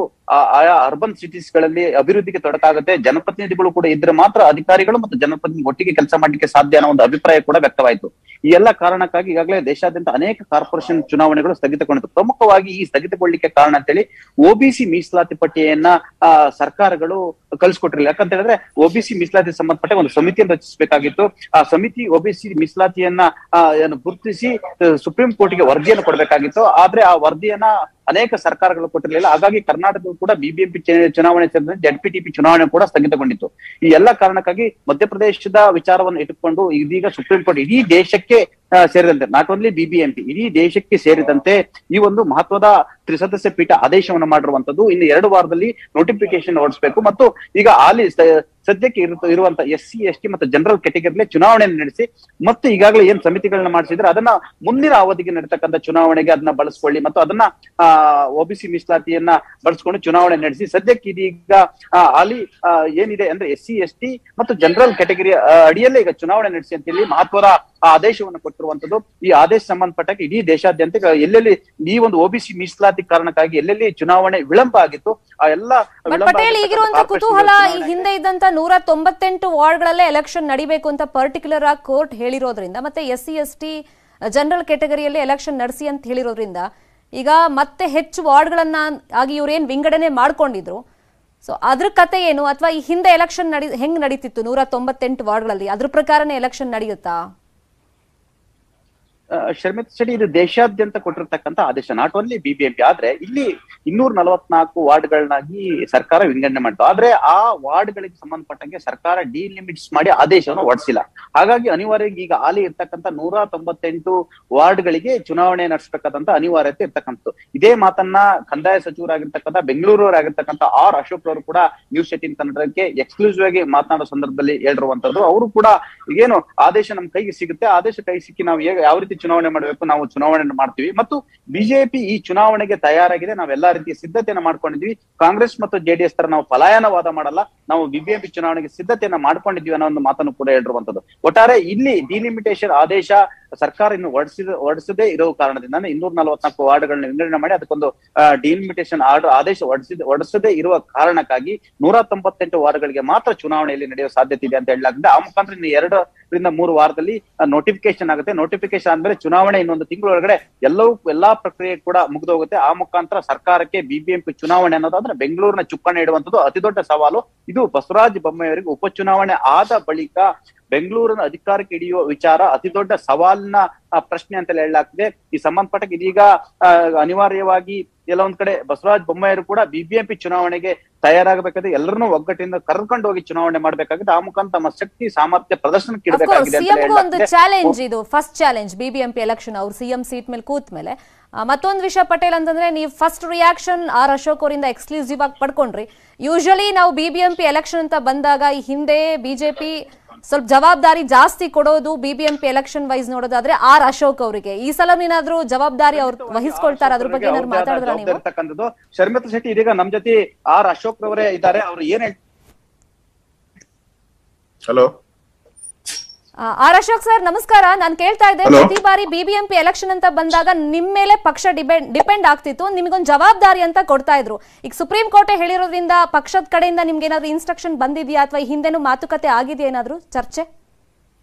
ಆಯಾ ಅರ್ಬನ್ ಸಿಟೀಸ್ ಗಳಲ್ಲಿ ಅಭಿವೃದ್ಧಿಗೆ ತೊಡಕಾಗುತ್ತೆ. ಜನಪ್ರತಿನಿಧಿಗಳು ಕೂಡ ಇದ್ರೆ ಮಾತ್ರ ಅಧಿಕಾರಿಗಳು ಮತ್ತು ಜನಪ್ರತಿನಿಧಿ ಒಟ್ಟಿಗೆ ಕೆಲಸ ಮಾಡ್ಲಿಕ್ಕೆ ಸಾಧ್ಯ ಅನ್ನೋ ಒಂದು ಅಭಿಪ್ರಾಯ ಕೂಡ ವ್ಯಕ್ತವಾಯಿತು. ಈ ಎಲ್ಲ ಕಾರಣಕ್ಕಾಗಿ ಈಗಾಗಲೇ ದೇಶಾದ್ಯಂತ ಅನೇಕ ಕಾರ್ಪೊರೇಷನ್ ಚುನಾವಣೆಗಳು ಸ್ಥಗಿತಗೊಂಡಿತ್ತು. ಪ್ರಮುಖವಾಗಿ ಈ ಸ್ಥಗಿತಗೊಳ್ಳಿಕ್ಕೆ ಕಾರಣ ಅಂತೇಳಿ ಒಬಿಸಿ ಮೀಸಲಾತಿ ಪಟ್ಟಿಯನ್ನ ಸರ್ಕಾರಗಳು ಕಳಿಸ್ಕೊಟ್ಟಿರಲಿಲ್ಲ. ಯಾಕಂತ ಹೇಳಿದ್ರೆ ಒಬಿಸಿ ಮೀಸಲಾತಿ ಸಂಬಂಧಪಟ್ಟ ಒಂದು ಸಮಿತಿಯನ್ನು ರಚಿಸಬೇಕಾಗಿತ್ತು. ಆ ಸಮಿತಿ ಒಬಿಸಿ ಮೀಸಲಾತಿಯನ್ನ ಗುರುತಿಸಿ ಸುಪ್ರೀಂ ಕೋರ್ಟ್ಗೆ ವರದಿಯನ್ನು ಕೊಡಬೇಕಾಗಿತ್ತು. ಆದ್ರೆ ಆ ವರದಿಯನ್ನ ಅನೇಕ ಸರ್ಕಾರಗಳು ಕೊಟ್ಟಿರಲಿಲ್ಲ. ಹಾಗಾಗಿ ಕರ್ನಾಟಕವು ಕೂಡ ಬಿಬಿಎಂಪಿ ಚುನಾವಣೆ ಸೇರಿದಂತೆ ZPTP ಚುನಾವಣೆ ಕೂಡ ಸ್ಥಗಿತಗೊಂಡಿತ್ತು. ಈ ಎಲ್ಲ ಕಾರಣಕ್ಕಾಗಿ ಮಧ್ಯಪ್ರದೇಶದ ವಿಚಾರವನ್ನು ಇಟ್ಟುಕೊಂಡು ಇದೀಗ ಸುಪ್ರೀಂ ಕೋರ್ಟ್ ಇಡೀ ದೇಶಕ್ಕೆ ಸೇರಿದಂತೆ, ನಾಟ್ ಓನ್ಲಿ ಬಿಬಿಎಂಪಿ, ಇಡೀ ದೇಶಕ್ಕೆ ಸೇರಿದಂತೆ ಈ ಒಂದು ಮಹತ್ವದ ತ್ರಿಸದಸ್ಯ ಪೀಠ ಆದೇಶವನ್ನು ಮಾಡಿರುವಂತದ್ದು. ಇನ್ನು 2 ವಾರದಲ್ಲಿ ನೋಟಿಫಿಕೇಶನ್ ಹೊರಡಿಸಬೇಕು ಮತ್ತು ಈಗ ಹಾಲಿ ಸದ್ಯಕ್ಕೆ ಇರುವಂತ SC ST ಮತ್ತು ಜನರಲ್ ಕ್ಯಾಟಗರಿಲಿ ಚುನಾವಣೆಯನ್ನು ನಡೆಸಿ ಮತ್ತೆ ಈಗಾಗಲೇ ಏನ್ ಸಮಿತಿಗಳನ್ನ ಮಾಡಿಸಿದ್ರೆ ಅದನ್ನ ಮುಂದಿನ ಅವಧಿಗೆ ನಡೀತಕ್ಕಂಥ ಚುನಾವಣೆಗೆ ಅದನ್ನ ಬಳಸ್ಕೊಳ್ಳಿ ಮತ್ತು ಅದನ್ನ ಒಬಿಸಿ ಮೀಸಲಾತಿಯನ್ನ ಬಳಸ್ಕೊಂಡು ಚುನಾವಣೆ ನಡೆಸಿ ಸದ್ಯಕ್ಕೆ ಇದೀಗ ಹಾಲಿ ಏನಿದೆ ಅಂದ್ರೆ SC ST ಮತ್ತು ಜನರಲ್ ಕ್ಯಾಟಗರಿ ಅಡಿಯಲ್ಲೇ ಈಗ ಚುನಾವಣೆ ನಡೆಸಿ ಅಂತ ಹೇಳಿ ಮಹತ್ವದ ಆದೇಶವನ್ನು ಕೊಟ್ಟಿರುವಂತದ್ದು. ಈ ಆದೇಶ ಸಂಬಂಧಪಟ್ಟ ಇಡೀ ದೇಶಾದ್ಯಂತ ಎಲ್ಲೆಲ್ಲಿ ಈ ಒಂದು ಒಬಿಸಿ ಮೀಸಲಾತಿ ಕಾರಣಕ್ಕಾಗಿ ಎಲ್ಲೆಲ್ಲಿ ಚುನಾವಣೆ ವಿಳಂಬ ಆಗಿತ್ತು ಆ ಎಲ್ಲ ಪಟೇಲ್, ಈಗಿರುವಂತಹ ಕುತೂಹಲ, ಈ ಹಿಂದೆ ಇದ್ದಂತ 198 ವಾರ್ಡ್ಗಳಲ್ಲೇ ಎಲೆಕ್ಷನ್ ನಡಿಬೇಕು ಅಂತ ಪರ್ಟಿಕ್ಯುಲರ್ ಆಗಿ ಕೋರ್ಟ್ ಹೇಳಿರೋದ್ರಿಂದ ಮತ್ತೆ SC ST ಜನರಲ್ ಕ್ಯಾಟಗರಿಯಲ್ಲಿ ಎಲೆಕ್ಷನ್ ನಡೆಸಿ ಅಂತ ಹೇಳಿರೋದ್ರಿಂದ ಈಗ ಮತ್ತೆ ಹೆಚ್ಚು ವಾರ್ಡ್ಗಳನ್ನ ಆಗಿ ಇವ್ರೇನ್ ವಿಂಗಡಣೆ ಮಾಡ್ಕೊಂಡಿದ್ರು. ಸೊ ಅದ್ರ ಕತೆ ಏನು, ಅಥವಾ ಈ ಹಿಂದೆ ಎಲೆಕ್ಷನ್ ಹೆಂಗ್ ನಡೀತಿತ್ತು 198 ವಾರ್ಡ್ಗಳಲ್ಲಿ, ಅದ್ರ ಪ್ರಕಾರನೇ ಎಲೆಕ್ಷನ್ ನಡೆಯುತ್ತಾ? ಶರ್ಮಿತಾ ಶೆಟ್ಟಿ, ಇದು ದೇಶಾದ್ಯಂತ ಕೊಟ್ಟಿರ್ತಕ್ಕಂಥ ಆದೇಶ, ನಾಟ್ ಓನ್ಲಿ ಬಿಬಿಎಂಪಿ. ಆದ್ರೆ ಇಲ್ಲಿ 244 ವಾರ್ಡ್ಗಳನ್ನಾಗಿ ಸರ್ಕಾರ ವಿಂಗಡಣೆ ಮಾಡ್ತು. ಆದ್ರೆ ಆ ವಾರ್ಡ್ಗಳಿಗೆ ಸಂಬಂಧಪಟ್ಟಂಗೆ ಸರ್ಕಾರ ಡಿಲಿಮಿಟ್ಸ್ ಮಾಡಿ ಆದೇಶವನ್ನು ಹೊರಡಿಸಿಲ್ಲ. ಹಾಗಾಗಿ ಅನಿವಾರ್ಯವಾಗಿ ಈಗ ಹಾಲಿ ಇರ್ತಕ್ಕಂಥ 198 ವಾರ್ಡ್ಗಳಿಗೆ ಚುನಾವಣೆ ನಡೆಸಬೇಕಾದಂತ ಅನಿವಾರ್ಯತೆ ಇರ್ತಕ್ಕಂಥದ್ದು. ಇದೇ ಮಾತನ್ನ ಕಂದಾಯ ಸಚಿವರಾಗಿರ್ತಕ್ಕಂಥ ಬೆಂಗಳೂರವರಾಗಿರ್ತಕ್ಕಂಥ ಆರ್ ಅಶೋಕ್ ಅವರು ಕೂಡ ನ್ಯೂಸ್ 18 ಕನ್ನಡಕ್ಕೆ ಎಕ್ಸ್ಕ್ಲೂಸಿವ್ ಆಗಿ ಮಾತನಾಡೋ ಸಂದರ್ಭದಲ್ಲಿ ಹೇಳಿರುವಂತದ್ದು. ಅವರು ಕೂಡ ಈಗೇನು ಆದೇಶ ನಮ್ ಕೈಗೆ ಸಿಗುತ್ತೆ, ಆದೇಶ ಕೈ ಸಿಕ್ಕಿ ನಾವು ಯಾವ ರೀತಿ ರೀತಿ ಚುನಾವಣೆ ಮಾಡಬೇಕು, ನಾವು ಚುನಾವಣೆ ಮಾಡ್ತೀವಿ. ಮತ್ತು ಬಿಜೆಪಿ ಈ ಚುನಾವಣೆಗೆ ತಯಾರಾಗಿದೆ, ನಾವೆಲ್ಲಾ ರೀತಿಯ ಸಿದ್ಧತೆಯನ್ನ ಮಾಡ್ಕೊಂಡಿದ್ವಿ. ಕಾಂಗ್ರೆಸ್ ಮತ್ತು ಜೆಡಿಎಸ್ ತರ ನಾವು ಪಲಾಯನವಾದ ಮಾಡಲ್ಲ, ನಾವು ಬಿಬಿಎಂಪಿ ಚುನಾವಣೆಗೆ ಸಿದ್ಧತೆಯನ್ನ ಮಾಡ್ಕೊಂಡಿದ್ವಿ ಅನ್ನೋ ಒಂದು ಮಾತನ್ನು ಕೂಡ ಹೇಳಿರುವಂತದ್ದು. ಒಟ್ಟಾರೆ ಇಲ್ಲಿ ಡಿಲಿಮಿಟೇಷನ್ ಆದೇಶ ಸರ್ಕಾರ ಇನ್ನು ಹೊರಡಿಸದೇ ಇರೋ ಕಾರಣದಿಂದ 244 ವಾರ್ಡ್ಗಳನ್ನ ವಿಂಗಡಣೆ ಮಾಡಿ ಅದಕ್ಕೊಂದು ಡಿಲಿಮಿಟೇಷನ್ ಆದೇಶ ಹೊರಡಿಸದೇ ಇರುವ ಕಾರಣಕ್ಕಾಗಿ 198 ವಾರ್ಡ್ಗಳಿಗೆ ಮಾತ್ರ ಚುನಾವಣೆಯಲ್ಲಿ ನಡೆಯುವ ಸಾಧ್ಯತೆ ಇದೆ ಅಂತ ಹೇಳಲಾಗಿದೆ. ಆ ಮುಖಾಂತರ ಇನ್ನು 2 ರಿಂದ 3 ವಾರದಲ್ಲಿ ನೋಟಿಫಿಕೇಶನ್ ಆಗುತ್ತೆ. ನೋಟಿಫಿಕೇಶನ್ ಆದ್ಮೇಲೆ ಚುನಾವಣೆ ಇನ್ನೊಂದು ತಿಂಗಳೊಳಗಡೆ ಎಲ್ಲಾ ಪ್ರಕ್ರಿಯೆ ಕೂಡ ಮುಗಿದೋಗುತ್ತೆ. ಆ ಮುಖಾಂತರ ಸರ್ಕಾರಕ್ಕೆ ಬಿಬಿಎಂಪಿ ಚುನಾವಣೆ ಅನ್ನೋದಾದ್ರೆ ಬೆಂಗಳೂರಿನ ಚುಕ್ಕಾಣಿ ಇಡುವಂತದ್ದು ಅತಿ ದೊಡ್ಡ ಸವಾಲು. ಇದು ಬಸವರಾಜ ಬೊಮ್ಮಾಯಿ ಅವರಿಗೆ ಉಪಚುನಾವಣೆ ಆದ ಬಳಿಕ ಬೆಂಗಳೂರಿನ ಅಧಿಕಾರಕ್ಕೆ ಹಿಡಿಯುವ ವಿಚಾರ ಅತಿ ದೊಡ್ಡ ಸವಾಲಿನ ಪ್ರಶ್ನೆ ಅಂತ ಹೇಳಲಾಗ್ತಿದೆ. ಈ ಸಂಬಂಧಪಟ್ಟ ಇದೀಗ ಅನಿವಾರ್ಯವಾಗಿ ಎಲ್ಲೊಂದ್ ಕಡೆ ಬಸವರಾಜ ಬೊಮ್ಮಾಯಿಯವರು ಕೂಡ ಬಿಬಿಎಂಪಿ ಚುನಾವಣೆಗೆ ತಯಾರಾಗಬೇಕಾದ್ರೆ ಎಲ್ಲರನ್ನೂ ಒಗ್ಗಟ್ಟಿಂದ ಕರ್ಕೊಂಡು ಹೋಗಿ ಚುನಾವಣೆ ಮಾಡ್ಬೇಕಾಗಿದೆ. ಆ ಮುಖಾಂತರ ತಮ್ಮ ಶಕ್ತಿ ಸಾಮರ್ಥ್ಯ ಪ್ರದರ್ಶನಕ್ಕೆ ಇಡಬೇಕಾಗಿದೆ. ಒಂದು ಚಾಲೆಂಜ್, ಇದು ಫಸ್ಟ್ ಚಾಲೆಂಜ್ ಬಿಬಿಎಂಪಿ ಎಲೆಕ್ಷನ್. ಅವ್ರು ಸಿಎಂ ಸೀಟ್ ಮೇಲೆ ಕೂತ್ ಮೇಲೆ ಮತ್ತೊಂದು ವಿಷಯ ಪಟೇಲ್ ಅಂತಂದ್ರೆ, ನೀವು ಫಸ್ಟ್ ರಿಯಾಕ್ಷನ್ ಆರ್ ಅಶೋಕ್ ಅವರಿಂದ ಎಕ್ಸ್ಕ್ಲೂಸಿವ್ ಆಗಿ ಪಡ್ಕೊಂಡ್ರಿ. ಯೂಶಲಿ ನಾವು ಬಿಬಿಎಂಪಿ ಎಲೆಕ್ಷನ್ ಅಂತ ಬಂದಾಗ ಈ ಹಿಂದೆ ಬಿಜೆಪಿ ಸ್ವಲ್ಪ ಜವಾಬ್ದಾರಿ ಜಾಸ್ತಿ ಕೊಡೋದು ಬಿಬಿಎಂಪಿ ಎಲೆಕ್ಷನ್ ವೈಸ್ ನೋಡೋದಾದ್ರೆ ಆರ್ ಅಶೋಕ್ ಅವರಿಗೆ. ಈ ಸಲ ಏನಾದ್ರೂ ಜವಾಬ್ದಾರಿ ಅವ್ರು ವಹಿಸ್ಕೊಳ್ತಾರೆ, ಅದ್ರ ಬಗ್ಗೆ ಏನಾದ್ರು ಮಾತಾಡಿದ್ರ ನೀವು? ಶರ್ಮಿತಾ ಶೆಟ್ಟಿ ಇದೀಗ ನಮ್ ಜೊತೆ ಆರ್ ಅಶೋಕ್ ಅವರೇ ಇದ್ದಾರೆ. ಅವ್ರು ಏನ್ ಹಲೋ ಆರ್ ಅಶೋಕ್ ಸರ್ ನಮಸ್ಕಾರ. ನಾನು ಕೇಳ್ತಾ ಇದ್ದೆ, ಪ್ರತಿ ಬಾರಿ ಬಿಬಿಎಂಪಿ ಎಲೆಕ್ಷನ್ ಅಂತ ಬಂದಾಗ ನಿಮ್ ಮೇಲೆ ಪಕ್ಷ ಡಿಪೆಂಡ್ ಆಗ್ತಿತ್ತು, ನಿಮ್ಗೊಂದು ಜವಾಬ್ದಾರಿ ಅಂತ ಕೊಡ್ತಾ ಇದ್ರು. ಈಗ ಸುಪ್ರೀಂ ಕೋರ್ಟ್ ಹೇಳಿರೋದ್ರಿಂದ ಪಕ್ಷದ ಕಡೆಯಿಂದ ನಿಮ್ಗೆ ಏನಾದ್ರು ಇನ್ಸ್ಟ್ರಕ್ಷನ್ ಬಂದಿದ್ಯಾ ಅಥವಾ ಹಿಂದೆನೂ ಮಾತುಕತೆ ಆಗಿದೆಯಾ, ಏನಾದ್ರು ಚರ್ಚೆ?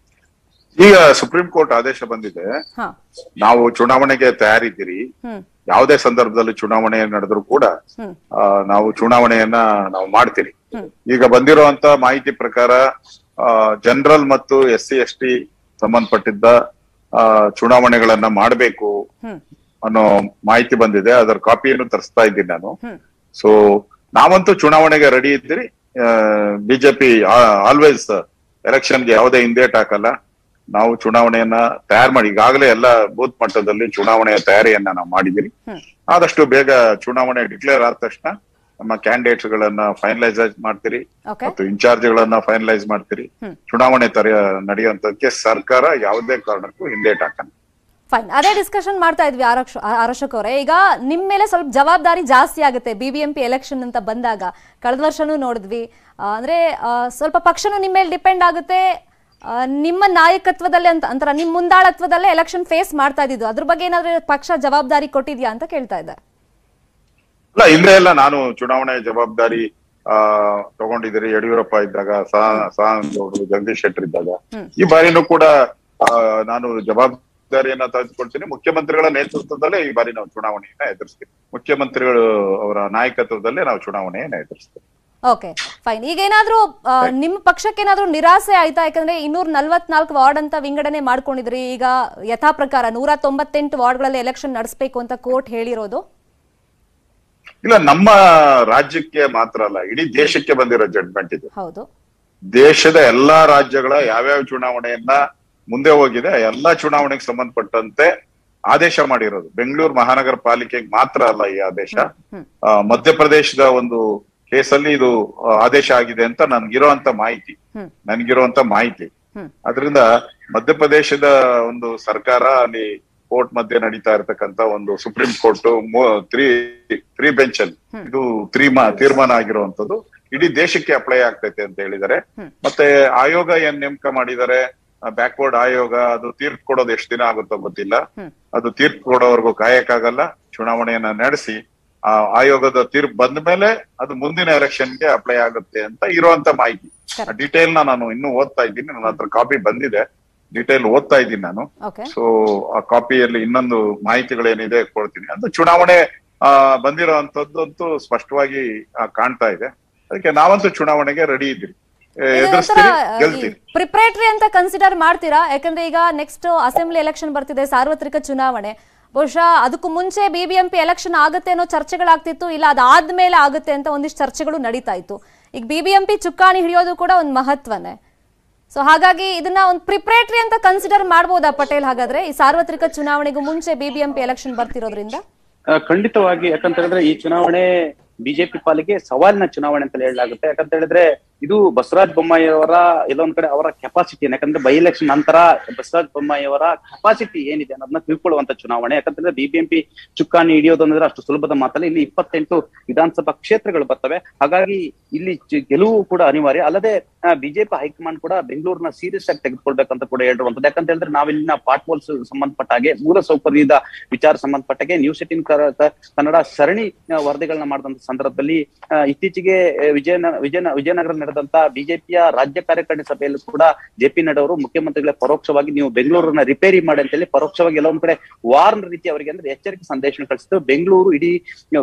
ಈಗ ಸುಪ್ರೀಂ ಕೋರ್ಟ್ ಆದೇಶ ಬಂದಿದೆ, ನಾವು ಚುನಾವಣೆಗೆ ತಯಾರಿದ್ದೀರಿ. ಯಾವುದೇ ಸಂದರ್ಭದಲ್ಲಿ ಚುನಾವಣೆ ನಡೆದ್ರು ಕೂಡ ನಾವು ಚುನಾವಣೆಯನ್ನ ನಾವು ಮಾಡ್ತೀರಿ. ಈಗ ಬಂದಿರುವಂತ ಮಾಹಿತಿ ಪ್ರಕಾರ ಜನರಲ್ ಮತ್ತು SC/ST ಸಂಬಂಧಪಟ್ಟಿದ್ದ ಚುನಾವಣೆಗಳನ್ನ ಮಾಡಬೇಕು ಅನ್ನೋ ಮಾಹಿತಿ ಬಂದಿದೆ. ಅದರ ಕಾಪಿಯನ್ನು ತರಿಸ್ತಾ ಇದ್ದೀನಿ ನಾನು. ಸೊ ನಾವಂತೂ ಚುನಾವಣೆಗೆ ರೆಡಿ ಇದ್ದೀರಿ. ಬಿಜೆಪಿ ಆಲ್ವೇಸ್ ಎಲೆಕ್ಷನ್ಗೆ ಯಾವುದೇ ಹಿಂದೇಟ್ ಹಾಕಲ್ಲ. ನಾವು ಚುನಾವಣೆಯನ್ನ ತಯಾರು ಮಾಡಿ ಈಗಾಗಲೇ ಎಲ್ಲ ಬೂತ್ ಮಟ್ಟದಲ್ಲಿ ಚುನಾವಣೆಯ ತಯಾರಿಯನ್ನ ನಾವು ಮಾಡಿದಿರಿ. ಆದಷ್ಟು ಬೇಗ ಚುನಾವಣೆ ಡಿಕ್ಲೇರ್ ಆದ ತಕ್ಷಣ ನಮ್ಮ ಕ್ಯಾಂಡಿಡೇಟ್ಸ್ ಗಳನ್ನ ಫೈನಲೈಸ್ ಮಾಡ್ತೀರಿ ಮತ್ತು ಇನ್ಚಾರ್ಜ್ ಗಳನ್ನ ಫೈನಲೈಸ್ ಮಾಡ್ತೀರಿ. ಚುನಾವಣೆ ನಡೆಯುವಂತದಕ್ಕೆ ಸರ್ಕಾರ ಯಾವುದೇ ಕಾರಣಕ್ಕೂ ಹಿಂದೇಟ್ ಹಾಕಲ್ಲ. ಫೈನ್, ಅದೇ ಡಿಸ್ಕಷನ್ ಮಾಡ್ತಾ ಇದ್ವಿ ಆರ್ ಅಶೋಕ್ ಅವರೇ. ಈಗ ನಿಮ್ ಮೇಲೆ ಸ್ವಲ್ಪ ಜವಾಬ್ದಾರಿ ಜಾಸ್ತಿ ಆಗುತ್ತೆ ಬಿಬಿಎಂಪಿ ಎಲೆಕ್ಷನ್ ಅಂತ ಬಂದಾಗ. ಕಳೆದ ವರ್ಷನೂ ನೋಡಿದ್ವಿ, ಅಂದ್ರೆ ಸ್ವಲ್ಪ ಪಕ್ಷನೂ ನಿಮ್ಮ ಮೇಲೆ ಡಿಪೆಂಡ್ ಆಗುತ್ತೆ. ನಿಮ್ಮ ನಾಯಕತ್ವದಲ್ಲಿ ಅಂತರ ನಿಮ್ ಮುಂದಾಳತ್ವದಲ್ಲೇ ಎಲೆಕ್ಷನ್ ಫೇಸ್ ಮಾಡ್ತಾ ಇದ್ದಿದ್ದು. ಅದ್ರ ಬಗ್ಗೆ ಏನಾದ್ರೂ ಪಕ್ಷ ಜವಾಬ್ದಾರಿ ಕೊಟ್ಟಿದ್ಯಾ ಅಂತ ಕೇಳ್ತಾ ಇದ್ದೆ. ಇಲ್ಲ, ಹಿಂದೆ ಎಲ್ಲ ನಾನು ಚುನಾವಣೆ ಜವಾಬ್ದಾರಿ ತಗೊಂಡಿದ್ದೀರಿ. ಯಡಿಯೂರಪ್ಪ ಇದ್ದಾಗ, ಸದಾನಂದಗೌಡರು, ಜಗದೀಶ್ ಶೆಟ್ಟರ್ ಇದ್ದಾಗ. ಈ ಬಾರಿನೂ ಕೂಡ ನಾನು ಜವಾಬ್ದಾರಿಯನ್ನ ತೆಗೆದುಕೊಳ್ತೀನಿ. ಮುಖ್ಯಮಂತ್ರಿಗಳ ನೇತೃತ್ವದಲ್ಲೇ ಈ ಬಾರಿ ನಾವು ಚುನಾವಣೆಯನ್ನ ಎದುರಿಸ್ತೀವಿ. ಮುಖ್ಯಮಂತ್ರಿಗಳು ಅವರ ನಾಯಕತ್ವದಲ್ಲೇ ನಾವು ಚುನಾವಣೆಯನ್ನ ಎದುರಿಸ್ತೀವಿ. Okay fine. ಈಗ ಏನಾದ್ರೂ ನಿಮ್ಮ ಪಕ್ಷಕ್ಕೆ ಏನಾದ್ರೂ ನಿರಾಸೆ ಆಯ್ತಾ? ಯಾಕಂದ್ರೆ 244 ವಾರ್ಡ್ ಅಂತ ವಿಂಗಡಣೆ ಮಾಡ್ಕೊಂಡಿದ್ರಿ. ಈಗ ಯಥಾ ಪ್ರಕಾರ 198 ವಾರ್ಡ್ಗಳಲ್ಲಿ ಎಲೆಕ್ಷನ್ ನಡೆಸಬೇಕು ಅಂತ ಕೋರ್ಟ್ ಹೇಳಿರೋದು. ಇಲ್ಲ, ನಮ್ಮ ರಾಜ್ಯಕ್ಕೆ ಮಾತ್ರ ಅಲ್ಲ, ಇಡೀ ದೇಶಕ್ಕೆ ಬಂದಿರೋ ಜಡ್ಜ್ಮೆಂಟ್ ಇದು. ಹೌದು, ದೇಶದ ಎಲ್ಲಾ ರಾಜ್ಯಗಳ ಯಾವ್ಯಾವ ಚುನಾವಣೆಯನ್ನ ಮುಂದೆ ಹೋಗಿದೆ ಎಲ್ಲಾ ಚುನಾವಣೆಗೆ ಸಂಬಂಧಪಟ್ಟಂತೆ ಆದೇಶ ಮಾಡಿರೋದು. ಬೆಂಗಳೂರು ಮಹಾನಗರ ಪಾಲಿಕೆಗೆ ಮಾತ್ರ ಅಲ್ಲ ಈ ಆದೇಶ. ಮಧ್ಯಪ್ರದೇಶದ ಒಂದು ಕೇಸಲ್ಲಿ ಇದು ಆದೇಶ ಆಗಿದೆ ಅಂತ ನನ್ಗಿರುವಂತ ಮಾಹಿತಿ. ಅದರಿಂದ ಮಧ್ಯಪ್ರದೇಶದ ಒಂದು ಸರ್ಕಾರ ಅಲ್ಲಿ ಕೋರ್ಟ್ ಮಧ್ಯೆ ನಡೀತಾ ಇರತಕ್ಕಂತ ಒಂದು ಸುಪ್ರೀಂ ಕೋರ್ಟ್ 3 ಬೆಂಚ್ ಅಲ್ಲಿ ಇದು ತೀರ್ಮಾನ ಆಗಿರುವಂತದ್ದು ಇಡೀ ದೇಶಕ್ಕೆ ಅಪ್ಲೈ ಆಗ್ತೈತೆ ಅಂತ ಹೇಳಿದ್ದಾರೆ. ಮತ್ತೆ ಆಯೋಗ ಏನ್ ನೇಮಕ ಮಾಡಿದ್ದಾರೆ, ಬ್ಯಾಕ್ವರ್ಡ್ ಆಯೋಗ, ಅದು ತೀರ್ಪು ಕೊಡೋದು ಎಷ್ಟು ದಿನ ಆಗುತ್ತೋ ಗೊತ್ತಿಲ್ಲ. ಅದು ತೀರ್ಪು ಕೊಡೋವರೆಗೂ ಕಾಯಕ್ಕಾಗಲ್ಲ. ಚುನಾವಣೆಯನ್ನ ನಡೆಸಿ ಆ ಆಯೋಗದ ತೀರ್ಪು ಬಂದ ಮೇಲೆ ಅದು ಮುಂದಿನ ಎಲೆಕ್ಷನ್ಗೆ ಅಪ್ಲೈ ಆಗುತ್ತೆ ಅಂತ ಇರುವಂತ ಮಾಹಿತಿ. ಡೀಟೇಲ್ ನಾನು ಇನ್ನೂ ಓದ್ತಾ ಇದ್ದೀನಿ. ನನ್ನ ಹತ್ರ ಕಾಪಿ ಬಂದಿದೆ, ಡೀಟೇಲ್ ಓದ್ತಾ ಇದ್ದೀನಿ ನಾನು. ಸೊ ಆ ಕಾಪಿಯಲ್ಲಿ ಇನ್ನೊಂದು ಮಾಹಿತಿಗಳೇನಿದೆ ಕೊಡ್ತೀನಿ. ಅದು ಚುನಾವಣೆ ಬಂದಿರೋಂಥದ್ದು ಸ್ಪಷ್ಟವಾಗಿ ಕಾಣ್ತಾ ಇದೆ. ಅದಕ್ಕೆ ನಾವಂತೂ ಚುನಾವಣೆಗೆ ರೆಡಿ ಇದ್ದೀವಿ, ಗೆಲ್ತೀವಿ. ಪ್ರಿಪರೇಟರಿ ಅಂತ ಕನ್ಸಿಡರ್ ಮಾಡ್ತೀರಾ? ಯಾಕಂದ್ರೆ ಈಗ ನೆಕ್ಸ್ಟ್ ಅಸೆಂಬ್ಲಿ ಎಲೆಕ್ಷನ್ ಬರ್ತಿದೆ, ಸಾರ್ವತ್ರಿಕ ಚುನಾವಣೆ. ಬಹುಶಃ ಅದಕ್ಕೂ ಮುಂಚೆ ಬಿಬಿಎಂಪಿ ಎಲೆಕ್ಷನ್ ಆಗುತ್ತೆ ಅನ್ನೋ ಚರ್ಚೆಗಳಾಗ್ತಿತ್ತು, ಇಲ್ಲ ಅದಾದ್ಮೇಲೆ ಆಗುತ್ತೆ ಅಂತ ಒಂದಿಷ್ಟು ಚರ್ಚೆಗಳು ನಡೀತಾ ಇತ್ತು. ಈಗ ಬಿಬಿಎಂಪಿ ಚುಕ್ಕಾಣಿ ಹಿಡಿಯೋದು ಕೂಡ ಒಂದು ಮಹತ್ವನೇ. ಸೊ ಹಾಗಾಗಿ ಇದನ್ನ ಒಂದು ಪ್ರಿಪರೇಟರಿ ಅಂತ ಕನ್ಸಿಡರ್ ಮಾಡಬಹುದಾ ಪಟೇಲ್? ಹಾಗಾದ್ರೆ ಈ ಸಾರ್ವತ್ರಿಕ ಚುನಾವಣೆಗೂ ಮುಂಚೆ ಬಿಬಿಎಂಪಿ ಎಲೆಕ್ಷನ್ ಬರ್ತಿರೋದ್ರಿಂದ ಖಂಡಿತವಾಗಿ. ಯಾಕಂತ ಹೇಳಿದ್ರೆ ಈ ಚುನಾವಣೆ ಬಿಜೆಪಿ ಪಾಲಿಗೆ ಸವಾಲಿನ ಚುನಾವಣೆ ಅಂತ ಹೇಳಲಾಗುತ್ತೆ. ಯಾಕಂತ ಹೇಳಿದ್ರೆ ಇದು ಬಸವರಾಜ ಬೊಮ್ಮಾಯಿ ಅವರ ಎಲ್ಲೊಂದ್ ಕಡೆ ಅವರ ಕೆಪಾಸಿಟಿ, ಯಾಕಂದ್ರೆ ಬೈ ಎಲೆಕ್ಷನ್ ನಂತರ ಬಸವರಾಜ ಬೊಮ್ಮಾಯಿ ಅವರ ಕೆಪಾಸಿಟಿ ಏನಿದೆ ಅನ್ನೋದನ್ನ ತಿಳ್ಕೊಳ್ಳುವಂತ ಚುನಾವಣೆ. ಯಾಕಂತಂದ್ರೆ ಬಿಬಿಎಂಪಿ ಚುಕ್ಕಾಣಿ ಹಿಡಿಯೋದು ಅಂದ್ರೆ ಅಷ್ಟು ಸುಲಭದ ಮಾತಲ್ಲ. ಇಲ್ಲಿ 28 ವಿಧಾನಸಭಾ ಕ್ಷೇತ್ರಗಳು ಬರ್ತವೆ. ಹಾಗಾಗಿ ಇಲ್ಲಿ ಗೆಲುವು ಕೂಡ ಅನಿವಾರ್ಯ. ಅಲ್ಲದೆ ಬಿಜೆಪಿ ಹೈಕಮಾಂಡ್ ಕೂಡ ಬೆಂಗಳೂರಿನ ಸೀರಿಯಸ್ ಆಗಿ ತೆಗೆದುಕೊಳ್ಬೇಕಂತ ಕೂಡ ಹೇಳಿರುವಂತದ್ದು. ಯಾಕಂತ ಹೇಳಿದ್ರೆ ನಾವಿಲ್ಲಿನ ಪಾಟ್ ಹೋಲ್ಸ್ ಸಂಬಂಧಪಟ್ಟ ಹಾಗೆ, ಮೂಲ ಸೌಕರ್ಯದ ವಿಚಾರ ಸಂಬಂಧಪಟ್ಟಾಗೆ ನ್ಯೂಸ್ 18 ಕನ್ನಡ ಸರಣಿ ವರದಿಗಳನ್ನ ಮಾಡಿದಂತ ಸಂದರ್ಭದಲ್ಲಿ ಇತ್ತೀಚೆಗೆ ವಿಜಯನಗರ ನಡೆದಂತ ಬಿಜೆಪಿಯ ರಾಜ್ಯ ಕಾರ್ಯಕಾರಿಣಿ ಸಭೆಯಲ್ಲೂ ಕೂಡ ಜೆ.ಪಿ. ನಡ್ಡಾ ಅವರು ಮುಖ್ಯಮಂತ್ರಿಗಳ ಪರೋಕ್ಷವಾಗಿ ನೀವು ಬೆಂಗಳೂರನ್ನ ರಿಪೇರಿ ಮಾಡಿ ಅಂತ ಹೇಳಿ ಪರೋಕ್ಷವಾಗಿ ಎಲ್ಲ ಒಂದ್ ಕಡೆ ವಾರ್ನ್ ರೀತಿ ಅವರಿಗೆ ಅಂದ್ರೆ ಎಚ್ಚರಿಕೆ ಸಂದೇಶ ಕಳಿಸಿದ್ರು. ಬೆಂಗಳೂರು ಇಡೀ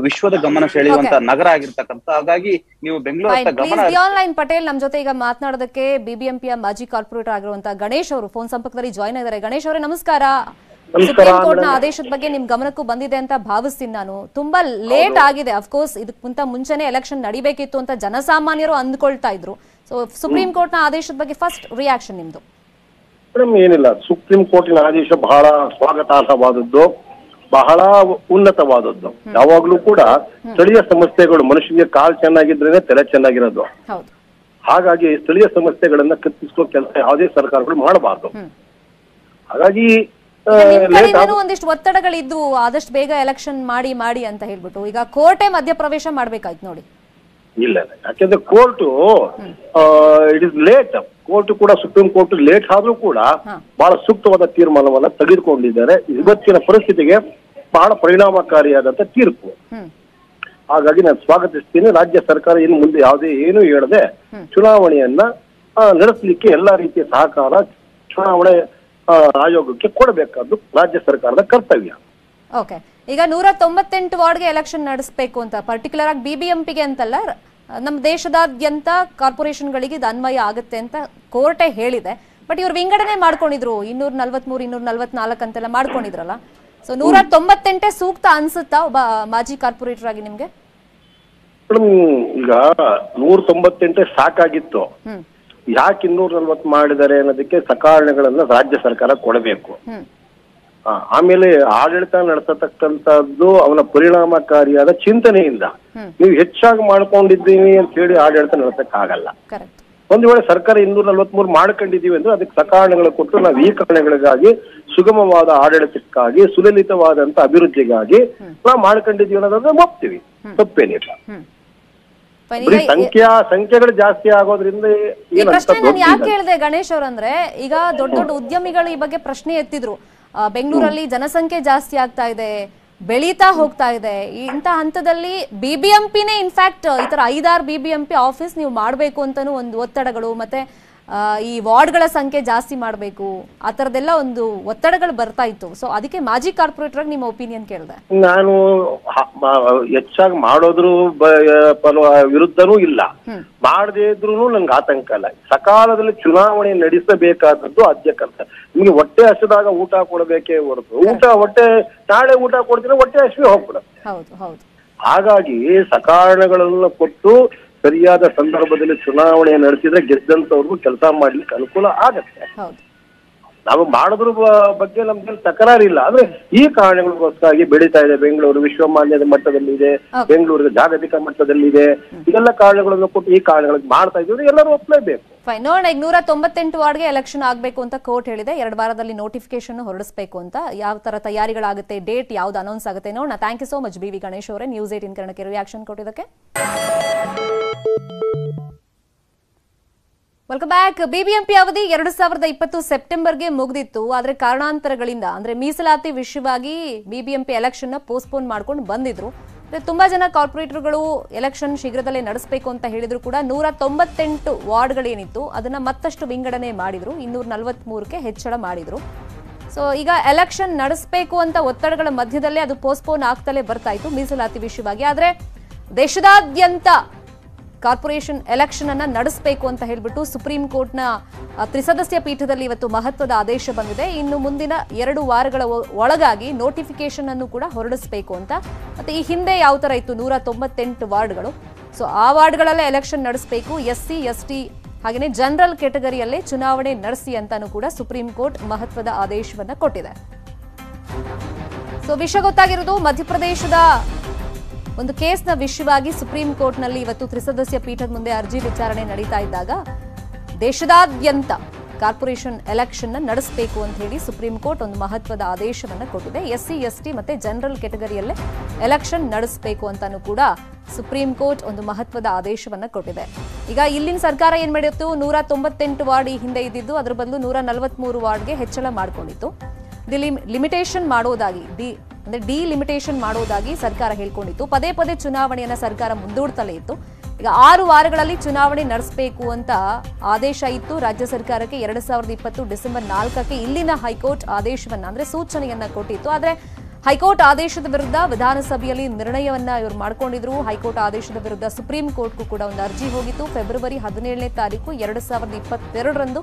ವಿಶ್ವದ ಗಮನ ಸೆಳೆಯುವಂತ ನಗರ ಆಗಿರ್ತಕ್ಕಂಥ, ಹಾಗಾಗಿ ನೀವು ಬೆಂಗಳೂರು ಗಮನ. ಆನ್ಲೈನ್ ಪಟೇಲ್ ನಮ್ ಜೊತೆ ಈಗ ಮಾತನಾಡೋದಕ್ಕೆ ಬಿಬಿಎಂಪಿಯ ಮಾಜಿ ಕಾರ್ಪೊರೇಟರ್ ಆಗಿರುವಂತಹ ಗಣೇಶ್ ಅವರು ಫೋನ್ ಸಂಪರ್ಕದಲ್ಲಿ ಜಾಯ್ನ್ ಆಗಿದ್ದಾರೆ. ಗಣೇಶ್ ಅವರೇ ನಮಸ್ಕಾರ. ಸುಪ್ರೀಂ ಕೋರ್ಟ್ ನ ಆದೇಶದ ಬಗ್ಗೆ ನಿಮ್ ಗಮನಕ್ಕೂ ಬಂದಿದೆ ಅಂತ ಭಾವಿಸ್ತೀನಿ ನಾನು. ತುಂಬಾ ಲೇಟ್ ಆಗಿದೆ. ಅಫ್ಕೋರ್ಸ್ ಇದಕ್ಕಿಂತ ಮುಂಚೆನೆ ಎಲೆಕ್ಷನ್ ನಡಿಬೇಕಿತ್ತು ಅಂತ ಜನಸಾಮಾನ್ಯರು ಅಂದ್ಕೊಳ್ತಾ ಇದ್ರು. ಸೊ ಸುಪ್ರೀಂ ಕೋರ್ಟ್ ನ ಆದೇಶದ ಬಗ್ಗೆ ಫಸ್ಟ್ ರಿಯಾಕ್ಷನ್ ನಿಮ್ದು? ಏನಿಲ್ಲ, ಸುಪ್ರೀಂ ಕೋರ್ಟಿನ ಆದೇಶ ಬಹಳ ಸ್ವಾಗತಾರ್ಹವಾದದ್ದು, ಬಹಳ ಉನ್ನತವಾದದ್ದು. ಯಾವಾಗ್ಲೂ ಕೂಡ ಸ್ಥಳೀಯ ಸಮಸ್ಯೆಗಳು, ಮನುಷ್ಯನಿಗೆ ಕಾಲ್ ಚೆನ್ನಾಗಿದ್ರೇನೆ ತಲೆ ಚೆನ್ನಾಗಿರೋದು. ಹಾಗಾಗಿ ಸ್ಥಳೀಯ ಸಮಸ್ಯೆಗಳನ್ನ ಕತ್ತಿಸ್ಕೋ ಕೆಲಸ ಯಾವುದೇ ಸರ್ಕಾರಗಳು ಮಾಡಬಾರ್ದು. ಹಾಗಾಗಿ ಒಂದಿಷ್ಟು ಒತ್ತಡಗಳಿದ್ದು ಆದಷ್ಟು ಬೇಗ ಎಲೆಕ್ಷನ್ ಮಾಡಿ ಅಂತ ಹೇಳ್ಬಿಟ್ಟು ಈಗ ಕೋರ್ಟೇ ಮಧ್ಯಪ್ರವೇಶ ಮಾಡ್ಬೇಕಾಯ್ತು ನೋಡಿ. ಇಲ್ಲ, ಯಾಕೆಂದ್ರೆ court it is late. Court ಕೂಡ, ಸುಪ್ರೀಂ ಕೋರ್ಟ್ ಲೇಟ್ ಆದ್ರೂ ಕೂಡ ಬಹಳ ಸೂಕ್ತವಾದ ತೀರ್ಮಾನವನ್ನ ತೆಗೆದುಕೊಂಡಿದ್ದಾರೆ. ಇವತ್ತಿನ ಪರಿಸ್ಥಿತಿಗೆ ಬಹಳ ಪರಿಣಾಮಕಾರಿಯಾದಂತ ತೀರ್ಪು. ಹಾಗಾಗಿ ನಾನು ಸ್ವಾಗತಿಸ್ತೀನಿ. ರಾಜ್ಯ ಸರ್ಕಾರ ಇನ್ನು ಮುಂದೆ ಯಾವುದೇ ಏನು ಹೇಳದೆ ಚುನಾವಣೆಯನ್ನ ನಡೆಸಲಿಕ್ಕೆ ಎಲ್ಲಾ ರೀತಿಯ ಸಹಕಾರ ಚುನಾವಣೆ ಆಯೋಗಕ್ಕೆ ಕೊಡಬೇಕಾದ್ದು ರಾಜ್ಯ ಸರ್ಕಾರದ ಕರ್ತವ್ಯ. ಓಕೆ, ಈಗ 198 ವಾರ್ಡ್ಗೆ ಎಲೆಕ್ಷನ್ ನಡೆಸಬೇಕು ಅಂತ ಪರ್ಟಿಕ್ಯುಲರ್ ಆಗಿ ಬಿಬಿಎಂಪಿಗೆ ಅಂತಲ್ಲ, ನಮ್ಮ ದೇಶದಾದ್ಯಂತ ಕಾರ್ಪೊರೇಷನ್ಗಳಿಗೆ ಇದು ಅನ್ವಯ ಆಗುತ್ತೆ ಅಂತ ಕೋರ್ಟೇ ಹೇಳಿದೆ. ಬಟ್ ಇವ್ರು ವಿಂಗಡಣೆ ಮಾಡ್ಕೊಂಡಿದ್ರು, 243 244 ಅಂತೆಲ್ಲ ಮಾಡ್ಕೊಂಡಿದ್ರಲ್ಲ. ಸೊ 198 ಸೂಕ್ತ ಅನ್ಸುತ್ತಾ ಒಬ್ಬ ಮಾಜಿ ಕಾರ್ಪೊರೇಟರ್ ಆಗಿ ನಿಮ್ಗೆ? ಮೇಡಮ್, ಈಗ 198 ಸಾಕಾಗಿತ್ತು. ಯಾಕೆ 240 ಮಾಡಿದ್ದಾರೆ ಅನ್ನೋದಕ್ಕೆ ಸಕಾರಣಗಳನ್ನ ರಾಜ್ಯ ಸರ್ಕಾರ ಕೊಡಬೇಕು. ಆಮೇಲೆ ಆಡಳಿತ ನಡೆಸತಕ್ಕಂಥದ್ದು ಅವನ ಪರಿಣಾಮಕಾರಿಯಾದ ಚಿಂತನೆಯಿಂದ. ನೀವು ಹೆಚ್ಚಾಗಿ ಮಾಡ್ಕೊಂಡಿದ್ದೀವಿ ಅಂತ ಹೇಳಿ ಆಡಳಿತ ನಡೆಸಕ್ಕಾಗಲ್ಲ. ಒಂದು ವೇಳೆ ಸರ್ಕಾರ 243 ಮಾಡ್ಕೊಂಡಿದೀವಿ ಅಂದ್ರೆ ಅದಕ್ಕೆ ಸಕಾರಣಗಳು ಕೊಟ್ಟು ನಾವು ಈ ಕಾರಣಗಳಿಗಾಗಿ, ಸುಗಮವಾದ ಆಡಳಿತಕ್ಕಾಗಿ, ಸುಲಲಿತವಾದಂತ ಅಭಿವೃದ್ಧಿಗಾಗಿ ನಾವು ಮಾಡ್ಕೊಂಡಿದೀವಿ ಅನ್ನೋದನ್ನ ಒಪ್ತೀವಿ, ತಪ್ಪೇನಿಲ್ಲ. ಸಂಖ್ಯೆಗಳು ಜಾಸ್ತಿ ಆಗೋದ್ರಿಂದ ಈ ಪ್ರಶ್ನೆ ನಾನು ಯಾಕೆ ಹೇಳಿದೆ ಗಣೇಶ್ ಅವ್ರಂದ್ರೆ, ಈಗ ದೊಡ್ಡ ದೊಡ್ಡ ಉದ್ಯಮಿಗಳು ಈ ಬಗ್ಗೆ ಪ್ರಶ್ನೆ ಎತ್ತಿದ್ರು. ಬೆಂಗಳೂರಲ್ಲಿ ಜನಸಂಖ್ಯೆ ಜಾಸ್ತಿ ಆಗ್ತಾ ಇದೆ, ಬೆಳೀತಾ ಹೋಗ್ತಾ ಇದೆ. ಇಂಥ ಹಂತದಲ್ಲಿ ಬಿಬಿಎಂಪಿನೇ ಇನ್ಫ್ಯಾಕ್ಟ್ ಈ ತರ 5-6 ಬಿಬಿಎಂಪಿ ಆಫೀಸ್ ನೀವು ಮಾಡ್ಬೇಕು ಅಂತಾನು ಒಂದು ಒತ್ತಡಗಳು, ಮತ್ತೆ ಈ ವಾರ್ಡ್ಗಳ ಸಂಖ್ಯೆ ಜಾಸ್ತಿ ಮಾಡಬೇಕು, ಆ ತರದೆಲ್ಲ ಒಂದು ಒತ್ತಡಗಳು ಬರ್ತಾ ಇತ್ತು. ಸೊ ಅದಕ್ಕೆ ಮಾಜಿ ಕಾರ್ಪೊರೇಟರ್ ನಿಮ್ಮ ಒಪಿನಿಯನ್ ಕೇಳಿದೆ. ನಾನು ಹೆಚ್ಚಾಗಿ ಮಾಡೋದ್ರ ವಿರುದ್ಧನೂ ಇಲ್ಲ, ಮಾಡದೇ ಇದ್ರು ನನ್ಗೆ ಆತಂಕ ಇಲ್ಲ. ಸಕಾಲದಲ್ಲಿ ಚುನಾವಣೆ ನಡೆಸಬೇಕಾದದ್ದು ಆದ್ಯ ಕರ್ತವ್ಯ. ನಿಮ್ಗೆ ಹೊಟ್ಟೆ ಹಸಿದಾಗ ಊಟ ಕೊಡಬೇಕೇ ಹೊರತು ಹೊಟ್ಟೆ ನಾಳೆ ಊಟ ಕೊಡ್ತೀನಿ ಹೊಟ್ಟೆ ಹಸಿವೆ ಹೋಗ್ಬಿಡುತ್ತೆ. ಹಾಗಾಗಿ ಸಕಾರಣಗಳನ್ನ ಕೊಟ್ಟು ಸರಿಯಾದ ಸಂದರ್ಭದಲ್ಲಿ ಚುನಾವಣೆ ನಡೆಸಿದ್ರೆ ಗೆದ್ದಂತವ್ರಿಗೂ ಕೆಲಸ ಮಾಡ್ಲಿಕ್ಕೆ ಅನುಕೂಲ ಆಗತ್ತೆ. ನಾವು ಮಾಡೋದ್ರ ಬಗ್ಗೆ ನಮ್ಗೆ ತಕರಾರಿಲ್ಲ. ಆದ್ರೆ ಈ ಕಾರಣಗಳಿಗೋಸ್ಕರ ಬೆಳೀತಾ ಇದೆ ಬೆಂಗಳೂರು, ವಿಶ್ವಮಾನ್ಯದ ಮಟ್ಟದಲ್ಲಿದೆ, ಬೆಂಗಳೂರಿಗೆ ಜಾಗತಿಕ ಮಟ್ಟದಲ್ಲಿದೆ. ಇದೆಲ್ಲ ಕಾರಣಗಳನ್ನು ಕೊಟ್ಟು ಈ ಕಾರಣಗಳಿಗೆ ಮಾಡ್ತಾ ಇದ್ದೀವಿ, ಎಲ್ಲರೂ ಒಪ್ಲೇಬೇಕು. ನೋಡೋಣ, ಈಗ 198 ವಾರ್ಡ್ಗೆ ಎಲೆಕ್ಷನ್ ಆಗ್ಬೇಕು ಅಂತ ಕೋರ್ಟ್ ಹೇಳಿದೆ. 2 ವಾರದಲ್ಲಿ ನೋಟಿಫಿಕೇಶನ್ ಹೊರಡಿಸಬೇಕು ಅಂತ. ಯಾವ ತರ ತಯಾರಿಗಳಾಗುತ್ತೆ, ಡೇಟ್ ಯಾವ್ದು ಅನೌನ್ಸ್ ಆಗುತ್ತೆ ನೋಡೋಣ. Thank you so much B V. Ganesh ಅವರೇ, ನ್ಯೂಸ್ 18 ಕನ್ನಡಕ್ಕೆ ರಿಯಾಕ್ಷನ್ ಕೊಟ್ಟಿದ್ದಕ್ಕೆ. Welcome back. ಬಿಬಿಎಂಪಿ ಅವಧಿ 2020 ಸೆಪ್ಟೆಂಬರ್ಗೆ ಮುಗಿದಿತ್ತು. ಆದ್ರೆ ಕಾರಣಾಂತರಗಳಿಂದ, ಅಂದ್ರೆ ಮೀಸಲಾತಿ ವಿಷಯವಾಗಿ ಬಿಬಿಎಂಪಿ ಎಲೆಕ್ಷನ್ ನ ಪೋಸ್ಟ್ಪೋನ್ ಮಾಡ್ಕೊಂಡು ಬಂದಿದ್ರು. ತುಂಬಾ ಜನ ಕಾರ್ಪೊರೇಟರ್ಗಳು ಎಲೆಕ್ಷನ್ ಶೀಘ್ರದಲ್ಲೇ ನಡೆಸಬೇಕು ಅಂತ ಹೇಳಿದ್ರು ಕೂಡ 198 ವಾರ್ಡ್ಗಳೇನಿತ್ತು ಅದನ್ನ ಮತ್ತಷ್ಟು ವಿಂಗಡಣೆ ಮಾಡಿದ್ರು, 243ಕ್ಕೆ ಹೆಚ್ಚಳ ಮಾಡಿದ್ರು. ಸೊ ಈಗ ಎಲೆಕ್ಷನ್ ನಡೆಸಬೇಕು ಅಂತ ಒತ್ತಡಗಳ ಮಧ್ಯದಲ್ಲೇ ಅದು ಪೋಸ್ಟ್ಪೋನ್ ಆಗ್ತಲೇ ಬರ್ತಾ ಇತ್ತು ಮೀಸಲಾತಿ ವಿಷಯವಾಗಿ. ಆದ್ರೆ ದೇಶದಾದ್ಯಂತ ಕಾರ್ಪೊರೇಷನ್ ಎಲೆಕ್ಷನ್ ಅನ್ನ ನಡೆಸಬೇಕು ಅಂತ ಹೇಳ್ಬಿಟ್ಟು ಸುಪ್ರೀಂ ಕೋರ್ಟ್ನ ತ್ರಿಸದಸ್ಯ ಪೀಠದಲ್ಲಿ ಇವತ್ತು ಮಹತ್ವದ ಆದೇಶ ಬಂದಿದೆ. ಇನ್ನು ಮುಂದಿನ 2 ವಾರಗಳ ಒಳಗಾಗಿ ನೋಟಿಫಿಕೇಶನ್ ಅನ್ನು ಕೂಡ ಹೊರಡಿಸಬೇಕು ಅಂತ. ಮತ್ತೆ ಈ ಹಿಂದೆ ಯಾವ ತರ ಇತ್ತು 198 ವಾರ್ಡ್ಗಳು, ಸೊ ಆ ವಾರ್ಡ್ಗಳಲ್ಲೇ ಎಲೆಕ್ಷನ್ ನಡೆಸಬೇಕು. SC ST ಹಾಗೆಯೇ ಜನರಲ್ ಕ್ಯಾಟಗರಿಯಲ್ಲೇ ಚುನಾವಣೆ ನಡೆಸಿ ಅಂತಾನೂ ಕೂಡ ಸುಪ್ರೀಂ ಕೋರ್ಟ್ ಮಹತ್ವದ ಆದೇಶವನ್ನ ಕೊಟ್ಟಿದೆ. ಸೊ ವಿಷಯ ಗೊತ್ತಾಗಿರೋದು, ಮಧ್ಯಪ್ರದೇಶದ ಒಂದು ಕೇಸ್ನ ವಿಷಯವಾಗಿ ಸುಪ್ರೀಂ ಕೋರ್ಟ್ನಲ್ಲಿ ಇವತ್ತು ತ್ರಿಸದಸ್ಯ ಪೀಠದ ಮುಂದೆ ಅರ್ಜಿ ವಿಚಾರಣೆ ನಡೀತಾ ಇದ್ದಾಗ ದೇಶದಾದ್ಯಂತ ಕಾರ್ಪೊರೇಷನ್ ಎಲೆಕ್ಷನ್ ನಡೆಸಬೇಕು ಅಂತ ಹೇಳಿ ಸುಪ್ರೀಂ ಕೋರ್ಟ್ ಒಂದು ಮಹತ್ವದ ಆದೇಶವನ್ನು ಕೊಟ್ಟಿದೆ. SC ST ಮತ್ತೆ ಜನರಲ್ ಕೆಟಗರಿಯಲ್ಲೇ ಎಲೆಕ್ಷನ್ ನಡೆಸಬೇಕು ಅಂತಾನೂ ಕೂಡ ಸುಪ್ರೀಂ ಕೋರ್ಟ್ ಒಂದು ಮಹತ್ವದ ಆದೇಶವನ್ನು ಕೊಟ್ಟಿದೆ. ಈಗ ಇಲ್ಲಿನ ಸರ್ಕಾರ ಏನ್ ಮಾಡಿತ್ತು, 198 ವಾರ್ಡ್ ಈ ಹಿಂದೆ ಇದ್ದಿದ್ದು ಅದರ ಬದಲು 143 ವಾರ್ಡ್ಗೆ ಹೆಚ್ಚಳ ಮಾಡಿಕೊಂಡಿತ್ತು. ಲಿಮಿಟೇಷನ್ ಮಾಡೋದಾಗಿ ಡಿಲಿಮಿಟೇಷನ್ ಮಾಡೋದಾಗಿ ಸರ್ಕಾರ ಹೇಳ್ಕೊಂಡಿತ್ತು. ಪದೇ ಪದೇ ಚುನಾವಣೆಯನ್ನ ಸರ್ಕಾರ ಮುಂದೂಡ್ತಲೇ ಇತ್ತು. ಈಗ 6 ವಾರಗಳಲ್ಲಿ ಚುನಾವಣೆ ನಡೆಸಬೇಕು ಅಂತ ಆದೇಶ ಇತ್ತು ರಾಜ್ಯ ಸರ್ಕಾರಕ್ಕೆ. 2020 ಡಿಸೆಂಬರ್ 4ಕ್ಕೆ ಇಲ್ಲಿನ ಹೈಕೋರ್ಟ್ ಆದೇಶವನ್ನ ಅಂದ್ರೆ ಸೂಚನೆಯನ್ನ ಕೊಟ್ಟಿತ್ತು. ಆದ್ರೆ ಹೈಕೋರ್ಟ್ ಆದೇಶದ ವಿರುದ್ಧ ವಿಧಾನಸಭೆಯಲ್ಲಿ ನಿರ್ಣಯವನ್ನ ಇವರು ಮಾಡ್ಕೊಂಡಿದ್ರು. ಹೈಕೋರ್ಟ್ ಆದೇಶದ ವಿರುದ್ಧ ಸುಪ್ರೀಂ ಕೋರ್ಟ್ಗೂ ಕೂಡ ಒಂದು ಅರ್ಜಿ ಹೋಗಿತ್ತು. ಫೆಬ್ರವರಿ 17ನೇ ತಾರೀಕು 2022ರಂದು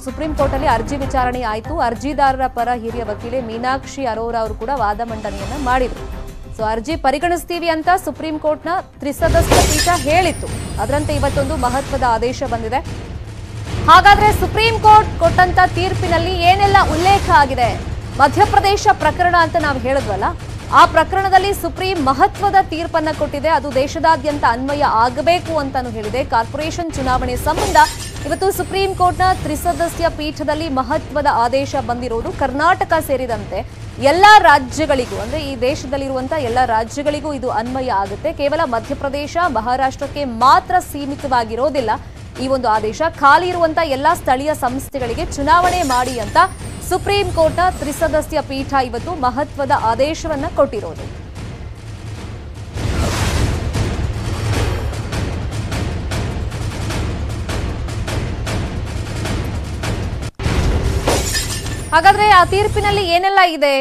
ಸುಪ್ರೀಂ ಕೋರ್ಟ್ ಅಲ್ಲಿ ಅರ್ಜಿ ವಿಚಾರಣೆ ಆಯಿತು. ಅರ್ಜಿದಾರರ ಪರ ಹಿರಿಯ ವಕೀಲೆ ಮೀನಾಕ್ಷಿ ಅರೋರಾ ಅವರು ಕೂಡ ವಾದ ಮಂಡನೆಯನ್ನ ಮಾಡಿದ್ರು. ಸೊ ಅರ್ಜಿ ಪರಿಗಣಿಸ್ತೀವಿ ಅಂತ ಸುಪ್ರೀಂ ಕೋರ್ಟ್ನ ತ್ರಿಸದಸ್ಯ ಪೀಠ ಹೇಳಿತ್ತು. ಅದರಂತೆ ಇವತ್ತೊಂದು ಮಹತ್ವದ ಆದೇಶ ಬಂದಿದೆ. ಹಾಗಾದ್ರೆ ಸುಪ್ರೀಂ ಕೋರ್ಟ್ ಕೊಟ್ಟಂತ ತೀರ್ಪಿನಲ್ಲಿ ಏನೆಲ್ಲ ಉಲ್ಲೇಖ ಆಗಿದೆ? ಮಧ್ಯಪ್ರದೇಶ ಪ್ರಕರಣ ಅಂತ ನಾವು ಹೇಳಿದ್ವಲ್ಲ, ಆ ಪ್ರಕರಣದಲ್ಲಿ ಸುಪ್ರೀಂ ಮಹತ್ವದ ತೀರ್ಪನ್ನ ಕೊಟ್ಟಿದೆ. ಅದು ದೇಶದಾದ್ಯಂತ ಅನ್ವಯ ಆಗಬೇಕು ಅಂತಾನು ಹೇಳಿದೆ. ಕಾರ್ಪೊರೇಷನ್ ಚುನಾವಣೆ ಸಂಬಂಧ ಇವತ್ತು ಸುಪ್ರೀಂ ಕೋರ್ಟ್ನ ತ್ರಿಸದಸ್ಯ ಪೀಠದಲ್ಲಿ ಮಹತ್ವದ ಆದೇಶ ಬಂದಿರೋದು ಕರ್ನಾಟಕ ಸೇರಿದಂತೆ ಎಲ್ಲಾ ರಾಜ್ಯಗಳಿಗೂ, ಅಂದ್ರೆ ಈ ದೇಶದಲ್ಲಿರುವಂತಹ ಎಲ್ಲಾ ರಾಜ್ಯಗಳಿಗೂ ಇದು ಅನ್ವಯ ಆಗುತ್ತೆ. ಕೇವಲ ಮಧ್ಯಪ್ರದೇಶ ಮಹಾರಾಷ್ಟ್ರಕ್ಕೆ ಮಾತ್ರ ಸೀಮಿತವಾಗಿರೋದಿಲ್ಲ ಈ ಒಂದು ಆದೇಶ. ಖಾಲಿ ಇರುವಂತಹ ಎಲ್ಲಾ ಸ್ಥಳೀಯ ಸಂಸ್ಥೆಗಳಿಗೆ ಚುನಾವಣೆ ಮಾಡಿ ಅಂತ ಸುಪ್ರೀಂ ಕೋರ್ಟ್ನ ತ್ರಿಸದಸ್ಯ ಪೀಠ ಇವತ್ತು ಮಹತ್ವದ ಆದೇಶವನ್ನ ಕೊಟ್ಟಿರೋದು. ಹಾಗಾದ್ರೆ ಆ ತೀರ್ಪಿನಲ್ಲಿ ಏನೆಲ್ಲ ಇದೆ?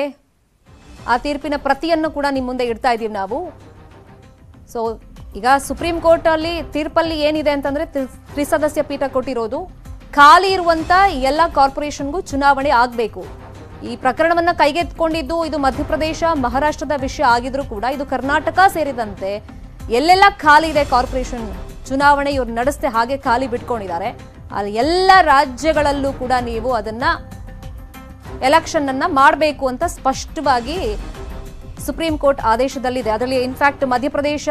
ಆ ತೀರ್ಪಿನ ಪ್ರತಿಯನ್ನು ಕೂಡ ನಿಮ್ಮ ಮುಂದೆ ಇಡ್ತಾ ಇದೀವಿ ನಾವು. ಸೊ ಈಗ ಸುಪ್ರೀಂ ಕೋರ್ಟ್ ಅಲ್ಲಿ ತೀರ್ಪಲ್ಲಿ ಏನಿದೆ ಅಂತಂದ್ರೆ ತ್ರಿಸದಸ್ಯ ಪೀಠ ಕೊಟ್ಟಿರೋದು ಖಾಲಿ ಇರುವಂತ ಎಲ್ಲ ಕಾರ್ಪೊರೇಷನ್ಗೂ ಚುನಾವಣೆ ಆಗಬೇಕು. ಈ ಪ್ರಕರಣವನ್ನ ಕೈಗೆತ್ತಿಕೊಂಡಿದ್ದು ಇದು ಮಧ್ಯಪ್ರದೇಶ ಮಹಾರಾಷ್ಟ್ರದ ವಿಷಯ ಆಗಿದ್ರೂ ಕೂಡ ಇದು ಕರ್ನಾಟಕ ಸೇರಿದಂತೆ ಎಲ್ಲೆಲ್ಲ ಖಾಲಿ ಇದೆ ಕಾರ್ಪೊರೇಷನ್ ಚುನಾವಣೆ ಇವ್ರು ನಡೆಸದೆ ಹಾಗೆ ಖಾಲಿ ಬಿಟ್ಕೊಂಡಿದ್ದಾರೆ. ಅಲ್ಲಿ ಎಲ್ಲ ರಾಜ್ಯಗಳಲ್ಲೂ ಕೂಡ ನೀವು ಅದನ್ನ ಎಲೆಕ್ಷನ್ ಅನ್ನ ಮಾಡಬೇಕು ಅಂತ ಸ್ಪಷ್ಟವಾಗಿ ಸುಪ್ರೀಂ ಕೋರ್ಟ್ ಆದೇಶದಲ್ಲಿದೆ. ಅದರಲ್ಲಿ ಇನ್ಫ್ಯಾಕ್ಟ್ ಮಧ್ಯಪ್ರದೇಶ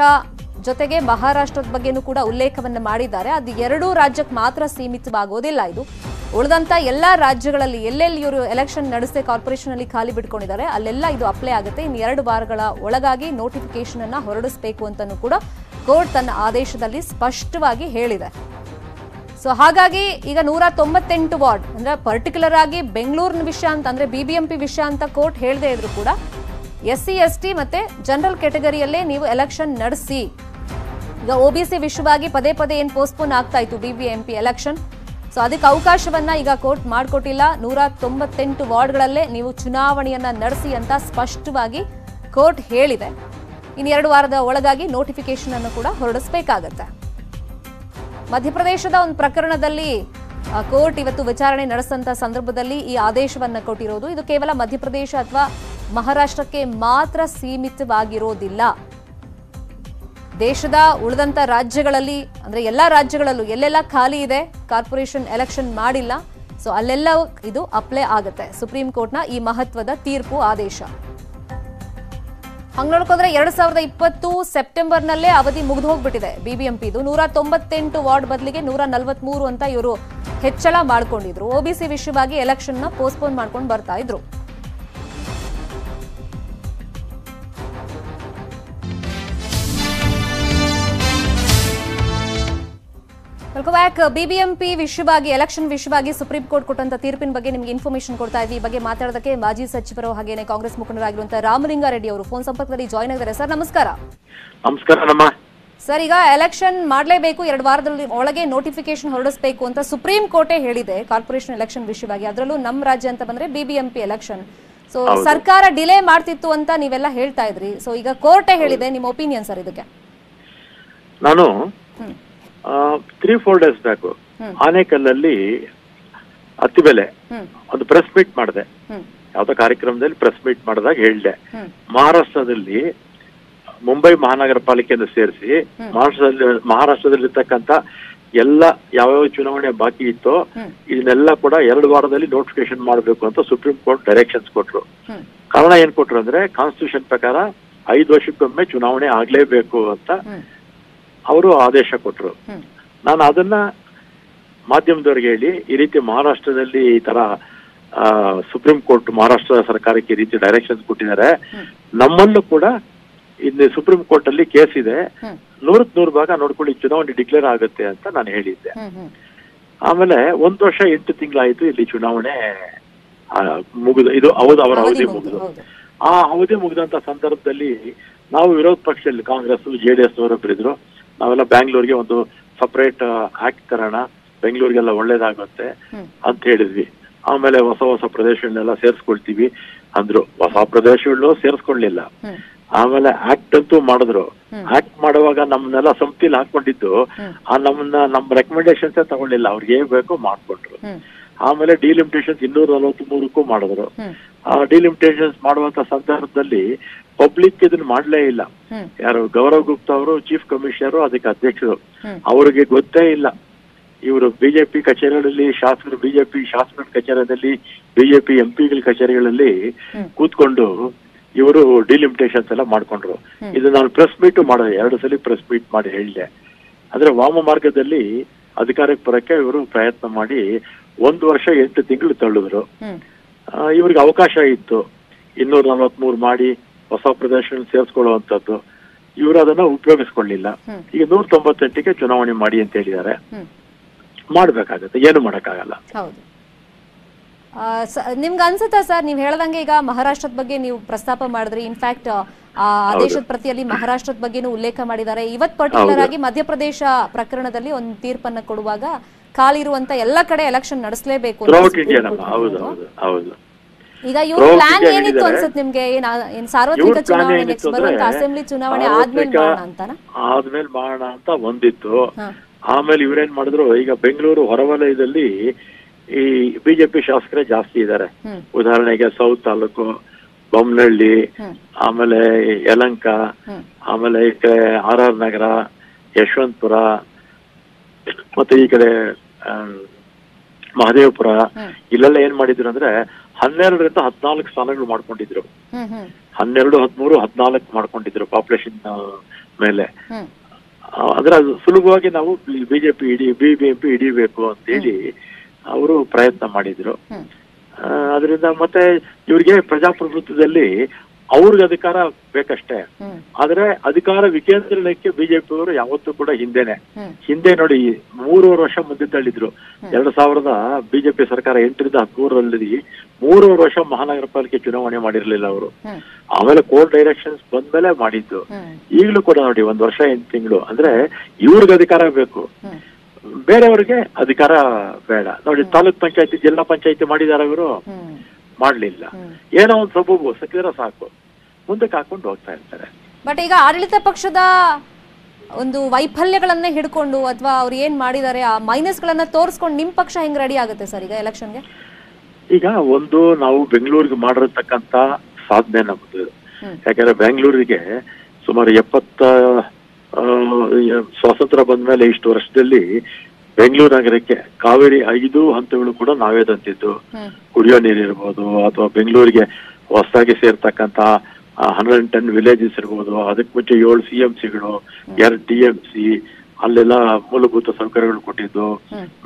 ಜೊತೆಗೆ ಮಹಾರಾಷ್ಟ್ರದ ಬಗ್ಗೆನೂ ಕೂಡ ಉಲ್ಲೇಖವನ್ನ ಮಾಡಿದ್ದಾರೆ. ಅದು 2 ರಾಜ್ಯಕ್ಕೆ ಮಾತ್ರ ಸೀಮಿತವಾಗೋದಿಲ್ಲ. ಇದು ಉಳಿದಂತ ಎಲ್ಲಾ ರಾಜ್ಯಗಳಲ್ಲಿ ಎಲ್ಲೆಲ್ಲಿ ಇವರು ಎಲೆಕ್ಷನ್ ನಡೆಸದೆ ಕಾರ್ಪೊರೇಷನ್ ಅಲ್ಲಿ ಖಾಲಿ ಬಿಟ್ಕೊಂಡಿದ್ದಾರೆ ಅಲ್ಲೆಲ್ಲ ಇದು ಅಪ್ಲೈ ಆಗುತ್ತೆ. ಇನ್ನು 2 ವಾರಗಳ ಒಳಗಾಗಿ ನೋಟಿಫಿಕೇಶನ್ ಅನ್ನ ಹೊರಡಿಸಬೇಕು ಅಂತಾನೂ ಕೂಡ ಕೋರ್ಟ್ ತನ್ನ ಆದೇಶದಲ್ಲಿ ಸ್ಪಷ್ಟವಾಗಿ ಹೇಳಿದೆ. ಸೊ ಹಾಗಾಗಿ ಈಗ 198 ವಾರ್ಡ್ ಅಂದ್ರೆ ಪರ್ಟಿಕ್ಯುಲರ್ ಆಗಿ ಬೆಂಗಳೂರಿನ ವಿಷಯ ಅಂತ ಅಂದ್ರೆ BBMP ವಿಷಯ ಅಂತ ಕೋರ್ಟ್ ಹೇಳದೇ ಇದ್ರು ಕೂಡ SC ST ಮತ್ತೆ ಜನರಲ್ ಕೆಟಗರಿಯಲ್ಲೇ ನೀವು ಎಲೆಕ್ಷನ್ ನಡೆಸಿ. ಈಗ OBC ವಿಷಯವಾಗಿ ಪದೇ ಪದೇ ಏನ್ ಪೋಸ್ಟ್ಪೋನ್ ಆಗ್ತಾ ಇತ್ತು BBMP ಎಲೆಕ್ಷನ್. ಸೊ ಅದಕ್ಕೆ ಅವಕಾಶವನ್ನ ಈಗ ಕೋರ್ಟ್ ಮಾಡಿಕೊಟ್ಟಿಲ್ಲ. 198 ವಾರ್ಡ್ಗಳಲ್ಲೇ ನೀವು ಚುನಾವಣೆಯನ್ನ ನಡೆಸಿ ಅಂತ ಸ್ಪಷ್ಟವಾಗಿ ಕೋರ್ಟ್ ಹೇಳಿದೆ. ಇನ್ನು 2 ವಾರದ ಒಳಗಾಗಿ ನೋಟಿಫಿಕೇಶನ್ ಅನ್ನು ಕೂಡ ಹೊರಡಿಸಬೇಕಾಗತ್ತೆ. ಮಧ್ಯಪ್ರದೇಶದ ಒಂದು ಪ್ರಕರಣದಲ್ಲಿ ಕೋರ್ಟ್ ಇವತ್ತು ವಿಚಾರಣೆ ನಡೆಸಂತ ಸಂದರ್ಭದಲ್ಲಿ ಈ ಆದೇಶವನ್ನ ಕೊಟ್ಟಿರೋದು. ಇದು ಕೇವಲ ಮಧ್ಯಪ್ರದೇಶ ಅಥವಾ ಮಹಾರಾಷ್ಟ್ರಕ್ಕೆ ಮಾತ್ರ ಸೀಮಿತವಾಗಿರೋದಿಲ್ಲ. ದೇಶದ ಉಳಿದಂತ ರಾಜ್ಯಗಳಲ್ಲಿ ಅಂದ್ರೆ ಎಲ್ಲಾ ರಾಜ್ಯಗಳಲ್ಲೂ ಎಲ್ಲೆಲ್ಲ ಖಾಲಿ ಇದೆ ಕಾರ್ಪೊರೇಷನ್ ಎಲೆಕ್ಷನ್ ಮಾಡಿಲ್ಲ, ಸೊ ಅಲ್ಲೆಲ್ಲ ಇದು ಅಪ್ಲೈ ಆಗುತ್ತೆ. ಸುಪ್ರೀಂ ಕೋರ್ಟ್ನ ಈ ಮಹತ್ವದ ತೀರ್ಪು ಆದೇಶ ಹಂಗ್ ನೋಡ್ಕೊಂಡ್ರೆ 2020 ಸೆಪ್ಟೆಂಬರ್ನಲ್ಲೇ ಅವಧಿ ಮುಗಿದು ಹೋಗ್ಬಿಟ್ಟಿದೆ BBMP ಇದು. 198 ವಾರ್ಡ್ ಬದಲಿಗೆ 143 ಅಂತ ಇವರು ಹೆಚ್ಚಳ ಮಾಡ್ಕೊಂಡಿದ್ರು. OBC ವಿಷಯವಾಗಿ ಎಲೆಕ್ಷನ್ ನ ಪೋಸ್ಟ್ಪೋನ್ ಮಾಡ್ಕೊಂಡು ಬರ್ತಾ ಇದ್ರು. Welcome back. BBMP ವಿಷಯವಾಗಿ ಎಲೆಕ್ಷನ್ ವಿಷಯವಾಗಿ ಸುಪ್ರೀಂ ಕೋರ್ಟ್ ಕೊಟ್ಟಂತ ತೀರ್ಪಿನ ಬಗ್ಗೆ ನಿಮಗೆ ಇನ್ಫಾರ್ಮೇಶನ್ ಕೊಡ್ತಾ ಇದ್ವಿ. ಈ ಬಗ್ಗೆ ಮಾತಾಡೋದಕ್ಕೆ ಮಾಜಿ ಸಚಿವರು ಹಾಗೇನೆ ಕಾಂಗ್ರೆಸ್ ಮುಖಂಡರಾಗಿರುವಂತಹ ರಾಮಲಿಂಗಾರೆಡ್ಡಿ ಅವರು ಫೋನ್ ಸಂಪರ್ಕದಲ್ಲಿ ಜಾಯ್ನ್ ಆಗಿದ್ದಾರೆ. ಸರ್ ನಮಸ್ಕಾರ. ನಮಸ್ಕಾರ. ಸರ್ ಈಗ ಎಲೆಕ್ಷನ್ ಮಾಡಲೇಬೇಕು, 2 ವಾರದಲ್ಲಿ ಒಳಗೆ ನೋಟಿಫಿಕೇಶನ್ ಹೊರಡಿಸಬೇಕು ಅಂತ ಸುಪ್ರೀಂ ಕೋರ್ಟೇ ಹೇಳಿದೆ ಕಾರ್ಪೊರೇಷನ್ ಎಲೆಕ್ಷನ್ ವಿಷಯವಾಗಿ. ಅದರಲ್ಲೂ ನಮ್ಮ ರಾಜ್ಯ ಅಂತ ಬಂದ್ರೆ BBMP ಎಲೆಕ್ಷನ್. ಸೊ ಸರ್ಕಾರ ಡಿಲೇ ಮಾಡ್ತಿತ್ತು ಅಂತ ನೀವೆಲ್ಲ ಹೇಳ್ತಾ ಇದ್ರಿ. ಸೊ ಈಗ ಕೋರ್ಟೇ ಹೇಳಿದೆ, ನಿಮ್ಮ ಒಪಿನಿಯನ್ ಸರ್ ಇದಕ್ಕೆ? ನಾನು 3-4 ಡೇಸ್ ಬ್ಯಾಕ್ ಆನೇಕಲ್ಲಲ್ಲಿ ಅತ್ತಿಬೆಲೆ ಒಂದು ಪ್ರೆಸ್ ಮೀಟ್ ಮಾಡಿದೆ. ಯಾವ್ದೋ ಕಾರ್ಯಕ್ರಮದಲ್ಲಿ ಪ್ರೆಸ್ ಮೀಟ್ ಮಾಡಿದಾಗ ಹೇಳಿದೆ, ಮಹಾರಾಷ್ಟ್ರದಲ್ಲಿ ಮುಂಬೈ ಮಹಾನಗರ ಪಾಲಿಕೆಯನ್ನು ಸೇರಿಸಿ ಮಹಾರಾಷ್ಟ್ರದಲ್ಲಿರ್ತಕ್ಕಂಥ ಎಲ್ಲ ಯಾವ್ಯಾವ ಚುನಾವಣೆ ಬಾಕಿ ಇತ್ತೋ ಇದನ್ನೆಲ್ಲ ಕೂಡ 2 ವಾರದಲ್ಲಿ ನೋಟಿಫಿಕೇಶನ್ ಮಾಡಬೇಕು ಅಂತ ಸುಪ್ರೀಂ ಕೋರ್ಟ್ ಡೈರೆಕ್ಷನ್ಸ್ ಕೊಟ್ರು. ಕಾರಣ ಏನ್ ಕೊಟ್ರು ಅಂದ್ರೆ ಕಾನ್ಸ್ಟಿಟ್ಯೂಷನ್ ಪ್ರಕಾರ 5 ವರ್ಷಕ್ಕೊಮ್ಮೆ ಚುನಾವಣೆ ಆಗ್ಲೇಬೇಕು ಅಂತ ಅವರು ಆದೇಶ ಕೊಟ್ರು. ನಾನು ಅದನ್ನ ಮಾಧ್ಯಮದವ್ರಿಗೆ ಹೇಳಿ, ಈ ರೀತಿ ಮಹಾರಾಷ್ಟ್ರದಲ್ಲಿ ಈ ತರ ಸುಪ್ರೀಂ ಕೋರ್ಟ್ ಮಹಾರಾಷ್ಟ್ರ ಸರ್ಕಾರಕ್ಕೆ ಈ ರೀತಿ ಡೈರೆಕ್ಷನ್ಸ್ ಕೊಟ್ಟಿದ್ದಾರೆ, ನಮ್ಮಲ್ಲೂ ಕೂಡ ಇಲ್ಲಿ ಸುಪ್ರೀಂ ಕೋರ್ಟ್ ಅಲ್ಲಿ ಕೇಸ್ ಇದೆ, 100% ಭಾಗ ನೋಡ್ಕೊಳ್ಳಿ ಚುನಾವಣೆ ಡಿಕ್ಲೇರ್ ಆಗುತ್ತೆ ಅಂತ ನಾನು ಹೇಳಿದ್ದೆ. ಆಮೇಲೆ 1 ವರ್ಷ 8 ತಿಂಗಳಾಯ್ತು ಇಲ್ಲಿ ಚುನಾವಣೆ ಮುಗಿದು, ಇದು ಅವರ ಅವಧಿ ಮುಗಿದು. ಆ ಅವಧಿ ಮುಗಿದಂತ ಸಂದರ್ಭದಲ್ಲಿ ನಾವು ವಿರೋಧ ಪಕ್ಷದಲ್ಲಿ ಕಾಂಗ್ರೆಸ್ JDS ಅವರೊಬ್ಬರಿದ್ರು, ನಾವೆಲ್ಲ ಬ್ಯಾಂಗ್ಳೂರ್ಗೆ ಒಂದು ಸಪರೇಟ್ ಆಕ್ಟ್ ತರೋಣ, ಬೆಂಗಳೂರಿಗೆಲ್ಲ ಒಳ್ಳೇದಾಗುತ್ತೆ ಅಂತ ಹೇಳಿದ್ವಿ. ಆಮೇಲೆ ಹೊಸ ಪ್ರದೇಶಗಳನ್ನೆಲ್ಲ ಸೇರ್ಸ್ಕೊಳ್ತೀವಿ ಅಂದ್ರು. ಹೊಸ ಪ್ರದೇಶಗಳು ಸೇರ್ಸ್ಕೊಳ್ಳಿಲ್ಲ. ಆಮೇಲೆ ಆಕ್ಟ್ ಅಂತೂ ಮಾಡಿದ್ರು. ಆಕ್ಟ್ ಮಾಡುವಾಗ ನಮ್ಮನ್ನೆಲ್ಲ ಸಂಸ್ಥೆಲಿ ಹಾಕೊಂಡಿದ್ದು ನಮ್ಮ ರೆಕಮೆಂಡೇಶನ್ಸ್ ತಗೊಳ್ಳಿಲ್ಲ, ಅವ್ರಿಗೆ ಏನ್ ಬೇಕೋ ಮಾಡ್ಕೊಂಡ್ರು. ಆಮೇಲೆ ಡಿಲಿಮಿಟೇಷನ್ಸ್ 243ಕ್ಕೂ ಮಾಡಿದ್ರು. ಆ ಡಿಲಿಮಿಟೇಷನ್ಸ್ ಮಾಡುವಂತ ಸಂದರ್ಭದಲ್ಲಿ ಪಬ್ಲಿಕ್ ಇದನ್ನ ಮಾಡ್ಲೇ ಇಲ್ಲ. ಯಾರು ಗೌರವ್ ಗುಪ್ತಾ ಅವರು ಚೀಫ್ ಕಮಿಷನರ್, ಅದಕ್ಕೆ ಅಧ್ಯಕ್ಷರು, ಅವ್ರಿಗೆ ಗೊತ್ತೇ ಇಲ್ಲ. ಇವರು ಬಿಜೆಪಿ ಕಚೇರಿಗಳಲ್ಲಿ ಶಾಸಕರು, ಬಿಜೆಪಿ ಶಾಸಕರ ಕಚೇರಿಯಲ್ಲಿ, ಬಿಜೆಪಿ ಎಂಪಿಗಳ ಕಚೇರಿಗಳಲ್ಲಿ ಕೂತ್ಕೊಂಡು ಇವರು ಡಿಲಿಮಿಟೇಷನ್ಸ್ ಎಲ್ಲ ಮಾಡ್ಕೊಂಡ್ರು. ಇದು ನಾನು ಪ್ರೆಸ್ ಮೀಟ್ ಮಾಡಿದೆ, 2 ಸಲ ಪ್ರೆಸ್ ಮೀಟ್ ಮಾಡಿ ಹೇಳಿದೆ. ಅಂದ್ರೆ ವಾಮ ಮಾರ್ಗದಲ್ಲಿ ಅಧಿಕಾರಕ್ಕೆ ಬರಕ್ಕೆ ಇವರು ಪ್ರಯತ್ನ ಮಾಡಿ 1 ವರ್ಷ 8 ತಿಂಗಳು ತಳ್ಳಿದ್ರು. ಇವ್ರಿಗೆ ಅವಕಾಶ ಇತ್ತು 243 ಮಾಡಿ ಹೊಸ ಪ್ರದೇಶ ಸೇರಿಸ್ಕೊಳ್ಳುವಂತದ್ದು. ಇವರು ಅದನ್ನ ಉಪಯೋಗಿಸ್ಕೊಳ್ಳಿಲ್ಲ. ಈಗ 198ಕ್ಕೆ ಚುನಾವಣೆ ಮಾಡಿ ಅಂತ ಹೇಳಿದ್ದಾರೆ. ಮಾಡ್ಬೇಕಾಗತ್ತೆ, ಏನು ಮಾಡಕ್ಕಾಗಲ್ಲ. ನಿಮ್ಗೆ ಅನ್ಸುತ್ತಾ ಸರ್, ನೀವ್ ಹೇಳ್ದಂಗೆ ಈಗ ಮಹಾರಾಷ್ಟ್ರದ ಬಗ್ಗೆ ನೀವು ಪ್ರಸ್ತಾಪ ಮಾಡಿದ್ರಿ, ಇನ್ಫ್ಯಾಕ್ಟ್ ಆದೇಶದ ಪ್ರತಿಯಲ್ಲಿ ಮಹಾರಾಷ್ಟ್ರದ ಬಗ್ಗೆನೂ ಉಲ್ಲೇಖ ಮಾಡಿದ್ದಾರೆ. ಇವತ್ತು ಪರ್ಟಿಕ್ಯುಲರ್ ಆಗಿ ಮಧ್ಯಪ್ರದೇಶ ಪ್ರಕರಣದಲ್ಲಿ ಒಂದು ತೀರ್ಪನ್ನ ಕೊಡುವಾಗ ಕಾಲಿರುವಂತ ಎಲ್ಲ ಕಡೆ ಎಲೆಕ್ಷನ್ ನಡೆಸಲೇಬೇಕು. ಈಗ ಇವ್ರ ಪ್ಲಾನ್ ಏನಿತ್ತು ಅನ್ಸುತ್ತೆ ನಿಮ್ಗೆ? ಏನ್ ಸಾರ್ವತ್ರಿಕ ಚುನಾವಣೆ ನೆಕ್ಸ್ಟ್ ಬರುವಂತ ಅಸೆಂಬ್ಲಿ ಚುನಾವಣೆ ಆದ್ಮೇಲೆ ಮಾಡೋಣ ಅಂತ ಒಂದಿತ್ತು. ಆಮೇಲೆ ಇವ್ರೇನ್ ಮಾಡಿದ್ರು, ಈಗ ಬೆಂಗಳೂರು ಹೊರವಲಯದಲ್ಲಿ ಈ ಬಿಜೆಪಿ ಶಾಸಕರೇ ಜಾಸ್ತಿ ಇದ್ದಾರೆ. ಉದಾಹರಣೆಗೆ ಸೌತ್ ತಾಲೂಕು, ಬೊಮ್ಮನಹಳ್ಳಿ, ಆಮೇಲೆ ಯಲಂಕ, ಆಮೇಲೆ ಈ ಕಡೆ RR ನಗರ, ಯಶವಂತಪುರ, ಮತ್ತೆ ಈ ಕಡೆ ಮಹದೇವಪುರ, ಇಲ್ಲೆಲ್ಲ ಏನ್ ಮಾಡಿದ್ರು ಅಂದ್ರೆ 12ರಿಂದ 14 ಸ್ಥಾನಗಳು ಮಾಡ್ಕೊಂಡಿದ್ರು. 12, 13, 14 ಮಾಡ್ಕೊಂಡಿದ್ರು ಪಾಪ್ಯುಲೇಷನ್ ಮೇಲೆ. ಅಂದ್ರೆ ಅದು ಸುಲಭವಾಗಿ ನಾವು BBMP ಹಿಡಿಬೇಕು ಅಂತ ಹೇಳಿ ಅವರು ಪ್ರಯತ್ನ ಮಾಡಿದ್ರು. ಅದರಿಂದ ಮತ್ತೆ ಇವ್ರಿಗೆ ಪ್ರಜಾಪ್ರಭುತ್ವದಲ್ಲಿ ಅವ್ರಿಗೆ ಅಧಿಕಾರ ಬೇಕಷ್ಟೇ. ಆದ್ರೆ ಅಧಿಕಾರ ವಿಕೇಂದ್ರೀಕರಣಕ್ಕೆ ಬಿಜೆಪಿ ಅವರು ಯಾವತ್ತೂ ಕೂಡ ಹಿಂದೆ ನೋಡಿ 3 ವರ್ಷ ಮುಂದೆ ತಳ್ಳಿದ್ರು. 2000 ಬಿಜೆಪಿ ಸರ್ಕಾರ 8ರಿಂದ 13ರಲ್ಲಿ 3 ವರ್ಷ ಮಹಾನಗರ ಪಾಲಿಕೆ ಚುನಾವಣೆ ಮಾಡಿರ್ಲಿಲ್ಲ ಅವರು. ಆಮೇಲೆ ಕೋರ್ಟ್ ಡೈರೆಕ್ಷನ್ಸ್ ಬಂದ್ಮೇಲೆ ಮಾಡಿದ್ದು. ಈಗಲೂ ಕೂಡ ನೋಡಿ 1 ವರ್ಷ 8 ತಿಂಗಳು. ಅಂದ್ರೆ ಇವ್ರಿಗೆ ಅಧಿಕಾರ ಬೇಕು, ಬೇರೆಯವ್ರಿಗೆ ಅಧಿಕಾರ ಬೇಡ. ನೋಡಿ ತಾಲೂಕ್ ಪಂಚಾಯತಿ, ಜಿಲ್ಲಾ ಪಂಚಾಯತಿ ಮಾಡಿದಾರ ಇವರು? ಮಾಡ್ಲಿಲ್ಲ. ಏನೋ ಒಂದು ಸಬೂಬು ಸಿಕ್ಕಿದ್ರೆ ಸಾಕು, ಮುಂದಕ್ಕೆ ಹಾಕೊಂಡು ಹೋಗ್ತಾ ಇರ್ತಾರೆ. ಬಟ್ ಈಗ ಆಡಳಿತ ಪಕ್ಷದ ಒಂದು ವೈಫಲ್ಯಗಳನ್ನ ಹಿಡ್ಕೊಂಡು ಅಥವಾ ಅವ್ರು ಏನ್ ಮಾಡಿದ್ದಾರೆ ಆ ಮೈನಸ್ ಗಳನ್ನ ತೋರಿಸ್ಕೊಂಡು ನಿಮ್ ಪಕ್ಷ ಹೆಂಗ್ ರೆಡಿ ಆಗುತ್ತೆ ಸರ್ ಈಗ ಎಲೆಕ್ಷನ್ಗೆ? ಈಗ ಒಂದು ನಾವು ಬೆಂಗಳೂರಿಗೆ ಮಾಡಿರತಕ್ಕಂತ ಸಾಧನೆ ನಮ್ದು. ಯಾಕಂದ್ರೆ ಬೆಂಗಳೂರಿಗೆ ಸುಮಾರು 70 ಸ್ವಾತಂತ್ರ್ಯ ಬಂದ್ಮೇಲೆ ಇಷ್ಟು ವರ್ಷದಲ್ಲಿ ಬೆಂಗಳೂರು ನಗರಕ್ಕೆ ಕಾವೇರಿ 5 ಹಂತಗಳು ಕೂಡ ನಾವೇ ತಂದಿದ್ದು. ಕುಡಿಯೋ ನೀರಿರ್ಬೋದು, ಅಥವಾ ಬೆಂಗಳೂರಿಗೆ ಹೊಸದಾಗಿ ಸೇರ್ತಕ್ಕಂತ 110 ವಿಲೇಜಸ್ ಇರ್ಬೋದು, ಅದಕ್ಕೆ ಮುಂಚೆ 7 CMCಗಳು, 2 TMC, ಅಲ್ಲೆಲ್ಲ ಮೂಲಭೂತ ಸೌಕರ್ಯಗಳು ಕೊಟ್ಟಿದ್ದು.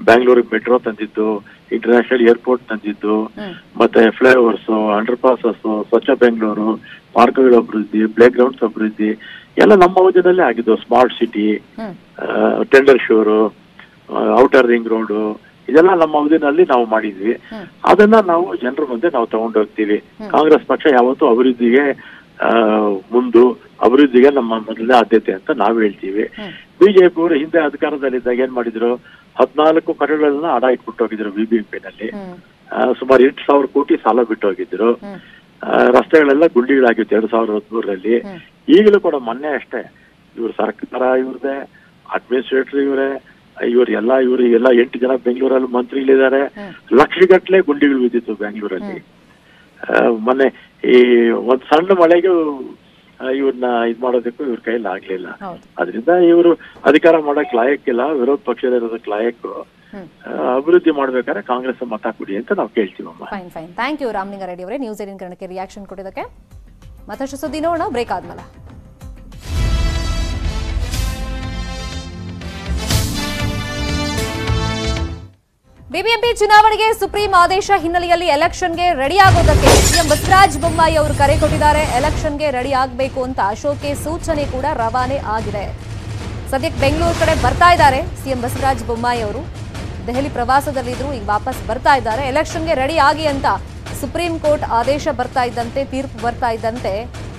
ಬ್ಯಾಂಗ್ಳೂರಿಗೆ ಮೆಟ್ರೋ ತಂದಿದ್ದು, ಇಂಟರ್ನ್ಯಾಷನಲ್ ಏರ್ಪೋರ್ಟ್ ತಂದಿದ್ದು, ಮತ್ತೆ ಫ್ಲೈಓವರ್ಸ್, ಅಂಡರ್ ಪಾಸಸ್, ಸ್ವಚ್ಛ ಬೆಂಗಳೂರು, ಪಾರ್ಕ್ಗಳ ಅಭಿವೃದ್ಧಿ, ಪ್ಲೇ ಗ್ರೌಂಡ್ಸ್ ಅಭಿವೃದ್ಧಿ ಎಲ್ಲ ನಮ್ಮ ಅವಧಿನಲ್ಲೇ ಆಗಿದ್ದು. ಸ್ಮಾರ್ಟ್ ಸಿಟಿ, ಟೆಂಡರ್ ಶೋರು, ಔಟರ್ ರಿಂಗ್ ರೋಡ್, ಇದೆಲ್ಲ ನಮ್ಮ ಅವಧಿನಲ್ಲಿ ನಾವು ಮಾಡಿದ್ವಿ. ಅದನ್ನ ನಾವು ಜನರ ಮುಂದೆ ನಾವು ತಗೊಂಡು ಹೋಗ್ತೀವಿ. ಕಾಂಗ್ರೆಸ್ ಪಕ್ಷ ಯಾವತ್ತೂ ಅಭಿವೃದ್ಧಿಗೆ ಅಭಿವೃದ್ಧಿಗೆ ನಮ್ಮ ಮೊದಲನೇ ಆದ್ಯತೆ ಅಂತ ನಾವು ಹೇಳ್ತೀವಿ. ಬಿಜೆಪಿ ಅವರು ಹಿಂದೆ ಅಧಿಕಾರದಲ್ಲಿದ್ದಾಗ ಏನ್ ಮಾಡಿದ್ರು, 14 ಕಡೆಗಳನ್ನ ಅಡ ಇಟ್ಬಿಟ್ಟು ಹೋಗಿದ್ರು. BBMPನಲ್ಲಿ ಸುಮಾರು 8,000 ಕೋಟಿ ಸಾಲ ಬಿಟ್ಟು ಹೋಗಿದ್ರು. ರಸ್ತೆಗಳೆಲ್ಲ ಗುಂಡಿಗಳಾಗಿತ್ತು 2013ರಲ್ಲಿ. ಈಗಲೂ ಕೂಡ ಮೊನ್ನೆ ಅಷ್ಟೇ ಇವ್ರ ಸರ್ಕಾರ ಇವ್ರದೇ, ಅಡ್ಮಿನಿಸ್ಟ್ರೇಟರ್ ಇವರೆಲ್ಲ 8 ಜನ ಬೆಂಗಳೂರಲ್ಲಿ ಮಂತ್ರಿಗಳಿದ್ದಾರೆ. ಲಕ್ಷಗಟ್ಟಲೆ ಗುಂಡಿಗಳು ಬಿದ್ದಿತ್ತು ಬೆಂಗಳೂರಲ್ಲಿ. ಮೊನ್ನೆ ಈ ಒಂದ್ ಸಣ್ಣ ಮಳೆಗೂ ಇವ್ರನ್ನ ಇದ್ ಮಾಡೋದಕ್ಕೂ ಇವ್ರ ಕೈಯಲ್ಲಿ ಆಗ್ಲಿಲ್ಲ. ಅದರಿಂದ ಇವರು ಅಧಿಕಾರ ಮಾಡಕ್ ಲಾಯಕ್ಕಿಲ್ಲ, ವಿರೋಧ ಪಕ್ಷದಲ್ಲಿರೋದಕ್ಕೆ ಲಾಯಕ್ಕು. ಅಭಿವೃದ್ಧಿ ಮಾಡ್ಬೇಕಾದ್ರೆ ಕಾಂಗ್ರೆಸ್ ಮತ ಕೊಡಿ ಅಂತ ನಾವು ಕೇಳ್ತೀವಮ್ಮ. ಫೈನ್. ಥ್ಯಾಂಕ್ ಯು ರಾಮಲಿಂಗಾರೆಡ್ಡಿ ಅವರೇ, ನ್ಯೂಸ್ 18 ಕನ್ನಡಕ್ಕೆ ರಿಯಾಕ್ಷನ್ ಕೊಟ್ಟಿದ್ದಕ್ಕೆ. ಮತ್ತಷ್ಟು ಸುದ್ದಿ ನೋಡೋಣ ಬ್ರೇಕ್ ಆದ್ಮೇಲೆ. ಬಿಬಿಎಂಪಿ ಚುನಾವಣೆಗೆ ಸುಪ್ರೀಂ ಆದೇಶ ಹಿನ್ನೆಲೆಯಲ್ಲಿ ಎಲೆಕ್ಷನ್ಗೆ ರೆಡಿ ಆಗೋದಕ್ಕೆ ಸಿಎಂ ಬಸವರಾಜ ಬೊಮ್ಮಾಯಿ ಅವರು ಕರೆ ಕೊಟ್ಟಿದ್ದಾರೆ. ಎಲೆಕ್ಷನ್ಗೆ ರೆಡಿ ಆಗಬೇಕು ಅಂತ ಅಶೋಕ್ಗೆ ಸೂಚನೆ ಕೂಡ ರವಾನೆ ಆಗಿದೆ. ಸದ್ಯಕ್ಕೆ ಬೆಂಗಳೂರು ಕಡೆ ಬರ್ತಾ ಇದ್ದಾರೆ ಸಿಎಂ ಬಸವರಾಜ ಬೊಮ್ಮಾಯಿ ಅವರು. ದೆಹಲಿ ಪ್ರವಾಸದಲ್ಲಿದ್ರು, ಈಗ ವಾಪಸ್ ಬರ್ತಾ ಇದ್ದಾರೆ. ಎಲೆಕ್ಷನ್ಗೆ ರೆಡಿ ಆಗಿ ಅಂತ ಸುಪ್ರೀಂ ಕೋರ್ಟ್ ಆದೇಶ ಬರ್ತಾ ಇದ್ದಂತೆ, ತೀರ್ಪು ಬರ್ತಾ ಇದ್ದಂತೆ